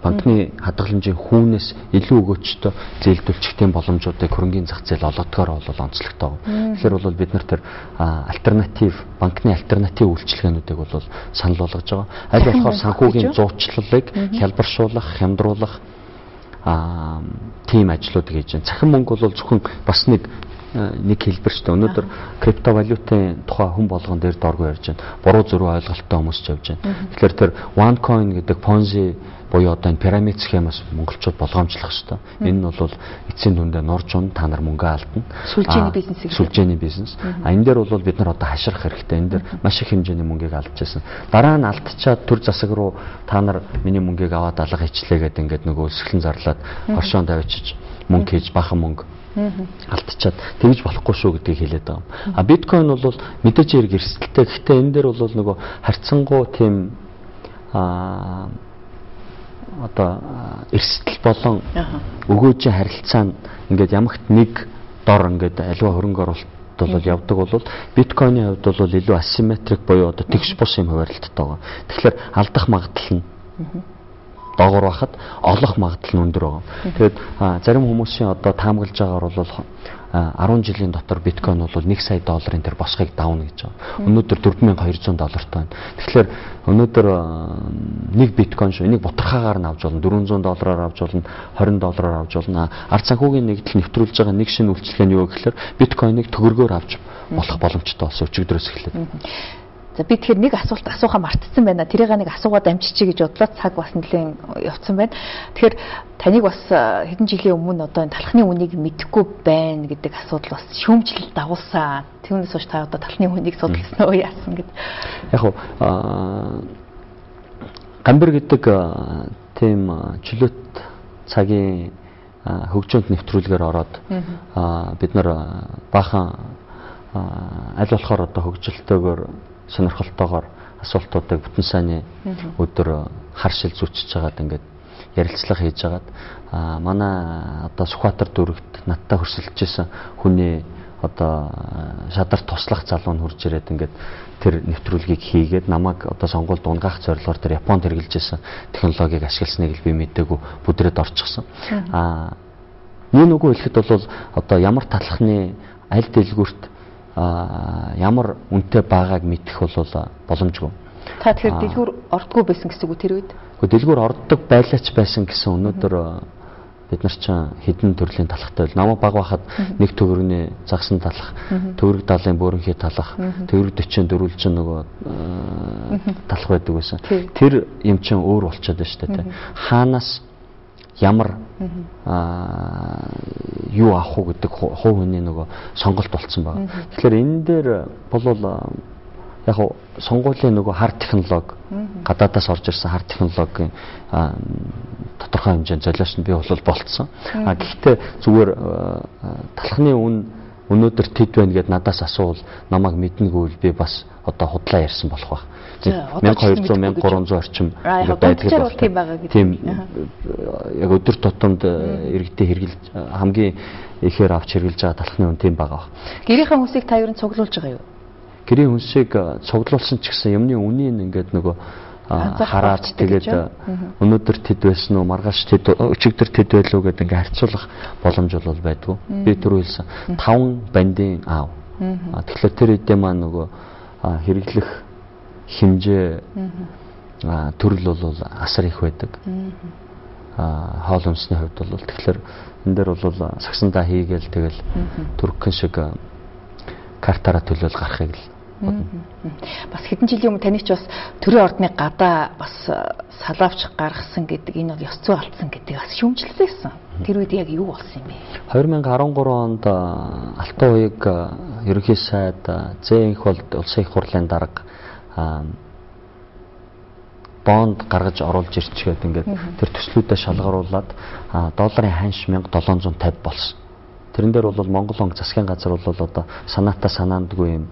банкны хадгаламжийн хүүнээс илүү өгөөчтэй зээлдүүлчих тийм боломжуудыг хөрөнгөний зах зээл олгодгоор бол онцлогтой. Тэгэхээр бол бид нар тэр альтернатив банкны альтернатив үйлчилгээнүүдийг бол санал болгож байгаа. Аль болохоор санхүүгийн зуучлалыг хялбаршуулах, хямдруулах тийм ажлуудыг хийж байна. Цахим мөнгө бол зөвхөн бас нэг хэлбэр шүү дээ. Өнөөдөр криптовалютын тухай хүн болгон дээр доргүй ярьж байна. Буруу зөрүү ойлголттой хүмүүс ч явж байна. Тэгэхээр тэр OneCoin гэдэг Ponzi буюу одоо энэ пирамид схемаас монголчууд болгоомжлох хэрэгтэй. Энэ нь бол эцсийн дүндээ нурж ун та нар мөнгө алдна. Сүлжээний бизнес. Энэ дээр бол бид нар одоо хашрах хэрэгтэй. Энэ дээр маш их хэмжээний мөнгийг алдж байсан. Дараа нь алдчихад төр засаг руу та нар миний мөнгийг аваад алга хийчлээ гэдэг ингээд нөгөө өсгөлэн зарлаад оршонд авчиж мөнгө хийж бахан мөнгө алдчихад тэгж болохгүй шүү гэдгийг хэлээд байгаа. Биткойн бол мэдээж хэрэг эрсдэлтэй. Гэхдээ энэ дээр бол нөгөө харьцангуй тийм одоо эрсдэл болон өгөөжийн харилцаа нь ингээд ямагт нэг дор ингээд аливаа хөрөнгө оруулалт бол явдаг бол биткойны хувьд бол илүү асимметрик буюу одоо тэгш бус юм хуваарлттай байгаа. Тэгэхээр алдах магадлал нь доогуур байхад олох магадлал нь өндөр байгаа. Тэгээд зарим хүмүүсийн одоо таамаглаж байгаагаар бол 10 жилийн дотор биткойн бол $1 сая тэр босхийг давна гэж байгаа. Өнөөдөр $4,200 байна. Тэгэхээр өнөөдөр нэг биткойн шүү. Энийг бутархаагаар нь авч болно. $400 авч болно, $20 авч болно. Ард санхүүгийн нэгдэл нэвтрүүлж байгаа нэг шинэ үйлчилгээ нь юу гэхээр биткойныг төгрөгөөр авч болох боломжтой болсон өчигдрөөс эхлээд. За би тэгэхээр нэг асуулт асуухаа мартсан байна. Тэрийг нэг асуугаад амжичи гэж бодлоо цаг бас нэлээд явцсан байна. Тэгэхээр таныг бас хэдэн жилийн өмнө одоо энэ талхны үнийг мэдэхгүй байна гэдэг асуудал бас шүүмжлэл дагуулсан. Түүнээс хойш та одоо талхны үнийг судалсан уу яасан гэд. Яг хуу гамбар гэдэг тийм чөлөөт цагийн хөгжөөнд нэвтрүүлгээр ороод бид нар баахан аль болохоор одоо хөгжилтөөр сонирхолтойгоор асуултуудыг бүтэн сайнны өдөр хар шил зүүчиж байгаад ингээд ярилцлага хийж байгаад манай одоо Сүхбаатар дүүрэгт надтай хөрсөлдөж исэн хүний одоо шадар туслах залуу нь хурж ирээд ингээд тэр нэвтрүүлгийг хийгээд намайг одоо сонгуульд унгаах зорилгоор тэр Японд хэрэгжилж исэн технологиг ашигласныг би мэдээгүй бүдрээд орчихсон. Нэг үгүй хэлэхэд бол одоо ямар талхны аль дэлгүүрт ямар үнэтэй байгааг мэдэх бол боломжгүй. Та тэгэхээр дэлгүүр ордгоо байсан гэсэн үг тэр үед? Гэхдээ дэлгүүр орддог байлаач байсан гэсэн өнөөдөр бид нар ч хэдэн төрлийн талхтай байл. Намайг баг байхад нэг төгрөгийн загсан талах, төгрөг даалын бөөрөнхий талах, төгрөг 40 дөрвөлжин нөгөө талах байдаг байсан. Тэр юм чинь өөр болчиход байна шүү дээ. Хаанаас ямар юу авах уу гэдэг хувь хүний нөгөө сонголт болцсон байна. Тэгэхээр энэ дээр бол яг сонгуулийн нөгөө хар технологи гадаадаас орж ирсэн хар технологийн тодорхой хэмжээнд золиос нь би бол болцсон. Гэхдээ зүгээр талхны өнөөдөр тэд байна гэд надаас асуувал намайг мэднэггүй би бас одоо худлаа ярьсан болох байх. 1200 1300 орчим байдаг байна. Тийм яг өдөр тутамд иргэдэд хэрэглэж хамгийн ихээр авч хэрэглэж байгаа талхны үн тийм байгаа. Гэрийнхэн хүмүүсийг та юу н цуглуулж байгаа юу? Гэрийн хүнсийг цуглуулсан ч гэсэн юмны үнийн ингээд нөгөө хараад тэгээд өнөөдөр тэд байсан уу маргааш тэд өчигдөр тэд байлуу гэдэг ингээд харьцуулах боломж бол байдгүй. Би түрүү хэлсэн 5 бандын аав. Тэгэхээр тэр үедээ маань нөгөө хэрэглэх хэмжээ төрөл бол асар их байдаг. Хоол хүнсний хувьд бол тэгэхээр энэ дээр бол сагсандаа хийгээл тэгэл түркэн шиг картаараа төлөөл гарахыг л бас хэдэн жилийн өмнө таны ч бас төрийн ордны гадаа бас салаавч гаргасан гэдэг энэ бол ёс зүй алдсан гэдэг бас шүүмжлэлсэн. Тэр үед яг юу болсон юм бэ? 2013 онд Алтан уяг ерөнхий сайд Зээнх болд улсын их хурлын дарга бонд гаргаж оруулж ирчгээд ингээд тэр төслүүдэд шалгаруулад долларын ханш 1750 болсон. Тэрэн дээр бол Монгол онг засгийн газар бол одоо санаатаа санаандгүй юм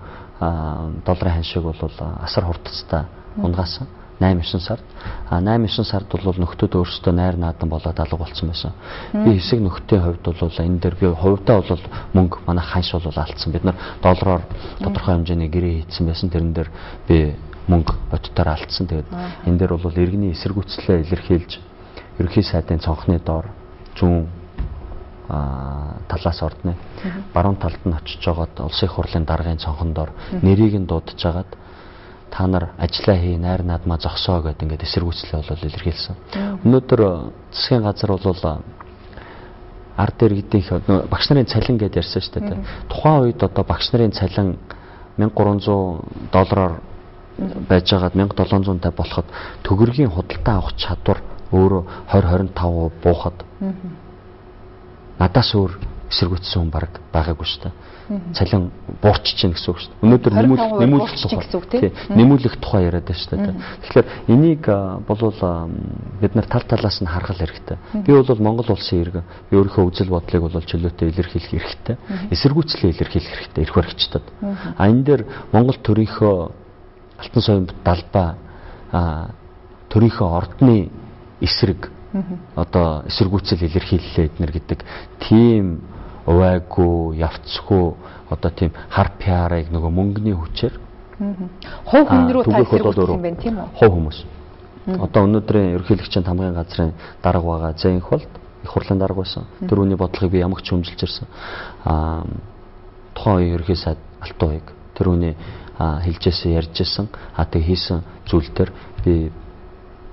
долларын ханшиг бол асар хурдцтай унгаасан 8-9 сард. 8-9 сард бол нөхдүүд өөрсдөө найр наадан болоод алга болсон байсан. Би хэсэг нөхдийн хувьд бол энэ дээр би хувьдаа бол мөнгө манай ханш бол алдсан. Бид нар доллараар тодорхой хэмжээний гэрээ хийсэн байсан. Тэрэн дээр би мөнгө бодтоор алдсан. Тэгээд энэ дээр бол иргэний эсэргүүцлээ илэрхийлж ерөнхий сайдын цонхны доор зүүн талаас ордны баруун талд нь очиж байгаад улсын их хурлын даргын цонхон доор нэрийг нь дуудаж агаад та нар ажиллаа хий найр наадмаа зогсоо гэдэг ингээд эсэргүүцлээ бол илэрхийлсэн. Өнөөдөр засгийн газар бол ард иргэдийн багш нарын цалин гэдээ ярьсан шүү дээ. Тухайн үед одоо багш нарын цалин $1300 байж байгаад 1750 болоход төгрөгийн худалдаа авах чадвар өөрөө 20-25% буухад надаас өөр эсэргүүцсэн хүн баг байгаагүй шүү дээ. Цалин буурч чинь гэсэн үг шүү дээ. Өнөөдөр нэмүүлэх тухай яриад байна шүү дээ. Тэгэхээр энийг бол бид нар тал талаас нь харгал хэрэгтэй. Би бол Монгол улсын иргэн. Би өөрийнхөө үзэл бодлыг бол чөлөөтэй илэрхийлэх хэрэгтэй. Эсэргүүцлээ илэрхийлэх хэрэгтэй. Эрх баригчдад. Энэ дээр Монгол төрийнхөө алтан соён далбаа төрийнхөө ордны эсрэг одоо эсэргүүцэл илэрхийллээ эднэр гэдэг тийм увайгүй явцгүй одоо тийм хар пиарыг нөгөө мөнгөний хүчээр хувь хүн рүү та эсэргүүцсэн юм байна тийм үү? Хувь хүмүүс. Одоо өнөөдрийн ерөнхийлөгчийн тамгын газрын дарга байгаа Зээнх болд их хурлын дарга байсан. Тэр үний бодлогыг би ямагч хүмжилж ирсэн. Тухайн үеийн ерөнхий сайд Алтан уяг тэр үний хэлжсэн ярьжсэн тэг хийсэн зүйл дээр би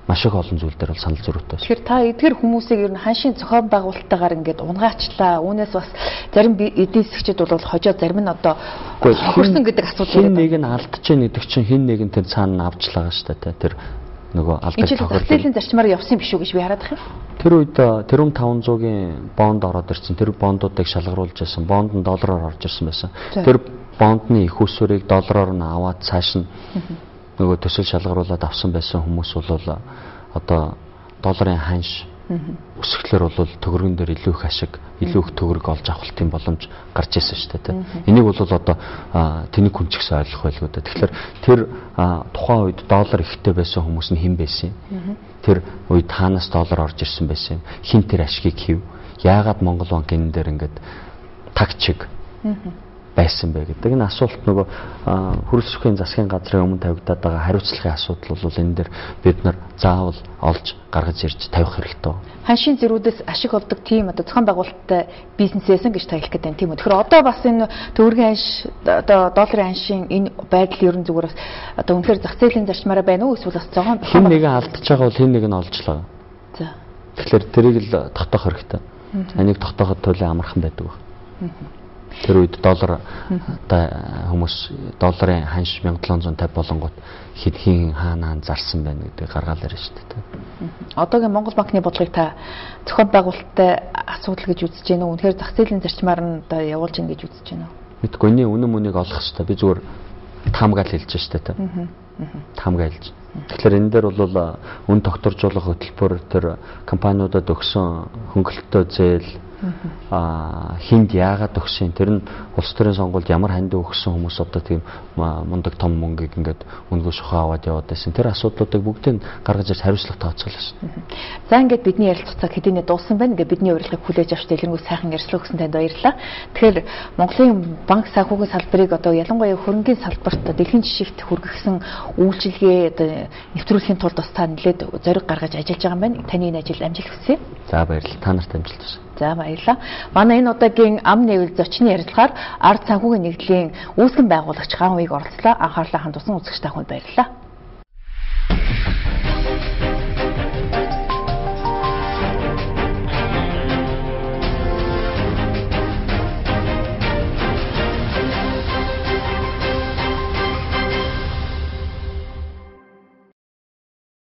маш их олон зүйл дээр бол санал зөрүүтэй байсан. Тэгэхээр та эдгээр хүмүүсийг ер нь ханшийн зохион байгуулалттайгаар ингээд унгаачлаа. Үүнээс бас зарим эдийн засгчид бол хожоо, зарим нь одоо хөрсөн гэдэг асуудал. Хин нэг нь алдаж байна гэдэг чинь хин нэг нь тэр цаана авчлаа шүү дээ. Тэр нөгөө алдаг тохиолдол. Зах зээлийн зарчмаар явсан биш үү гэж би хараад байна. Тэр үед тэрүүн 500-ийн бонд ороод ирсэн. Тэр бондуудыг шалгаруулж байсан. Бонд нь доллараар орж ирсэн байсан. Тэр бондны их усүрийг доллараар нь аваад цааш нь нөгөө төсөл шалгаруулад авсан байсан хүмүүс бол одоо долларын ханш өсгөлөөр бол төгрөгөн дээр илүү их ашиг, илүү их төгрөг олж авахлтын боломж гарч ирсэн шүү дээ. Энийг бол одоо тэнэг хүн ч гэсэн ойлгох байлгүй дээ. Тэгэхээр тэр тухайн үед доллар ихтэй байсан хүмүүс нь хэн байсан юм? Тэр үед хаанаас доллар орж ирсэн байсан юм? Хин тэр ашгийг хийв? Яагаад Монгол банк энэ дээр ингээд тагчиг байсан бэ гэдэг энэ асуулт нөгөө хөрөлсөхийн засгийн газрын өмнө тавигдаад байгаа хариуцлагын асуудал бол энэ дээр бид нар заавал олж гаргаж ирж тавих хэрэгтэй. Ханшийн зөрүүдээс ашиг олдог тийм одоо зохион байгуулалттай бизнесээсэн гэж таглах гэдэг тийм үү. Тэгэхээр одоо бас энэ төгрөгийн ханш одоо долларын ханшийн энэ байдал ерөн зүгээр одоо үнэхээр зах зээлийн зарчмаараа байна уу эсвэл бас зохион хин нэгэн алдаж байгаа бол хин нэг нь олжлоо. За. Тэгэхээр тэрийг л тогтоох хэрэгтэй. Энийг тогтооход туйлын амархан байдаг байна. Тэр үед доллар одоо хүмүүс долларын ханш 1750 болонгууд хин хаана зарсан байна гэдэг гаргаал ярьж шүү дээ. Одоогийн Монгол банкны бодлогыг та зохион байгуулалттай асуудал гэж үзэж байна уу? Үнэхээр зах зээлийн зарчмаар нь одоо явуулж гин гэж үзэж байна уу? Мэдгүй энэ үнэн мөнийг олох хэрэгтэй. Би зүгээр таамагаал хэлж штэ та. Таамагаа хэлж. Тэгэхээр энэ дээр бол үн тогтворжуулах хөтөлбөр тэр компаниудад өгсөн хөнгөлөлтөө зээл хинд яагаад өгсөн тэр нь улс төрийн сонгуульд ямар хандив өгсөн хүмүүс одоо тийм мундаг том мөнгийг ингээд үнгүй шухаа аваад яваад байсан. Тэр асуудлуудыг бүгдийг гаргаж ирж хариуцлага тооцоолсон шин. За ингээд бидний ярилцлагыг хэдийнэ дууссан байна. Ингээд бидний урилгыг хүлээж авч дэлгэрэнгүй сайхан ярьцлага өгсөн танд баярлалаа. Тэгэхээр Монголын банк санхүүгийн салбарыг одоо ялангуяа хөрөнгийн салбарт дэлхийн жишгт хүргэсэн үйлчилгээ одоо нэвтрүүлэхийн тулд бас та нэлээд зориг гаргаж ажиллаж байгаа юм байна. Таны энэ ажил амжилт хүсье. За баярлалаа. Та нарт амжилт хүсье. За баярлалаа. Манай энэ удаагийн ам нэвэл зочны ярилцлагаар ард санхүүгийн нэгдлийн үүсгэн байгуулагч Ган Уийг оролцлоо. Анхаарлаа хандуулсан үзэгч та бүхэнд баярлалаа.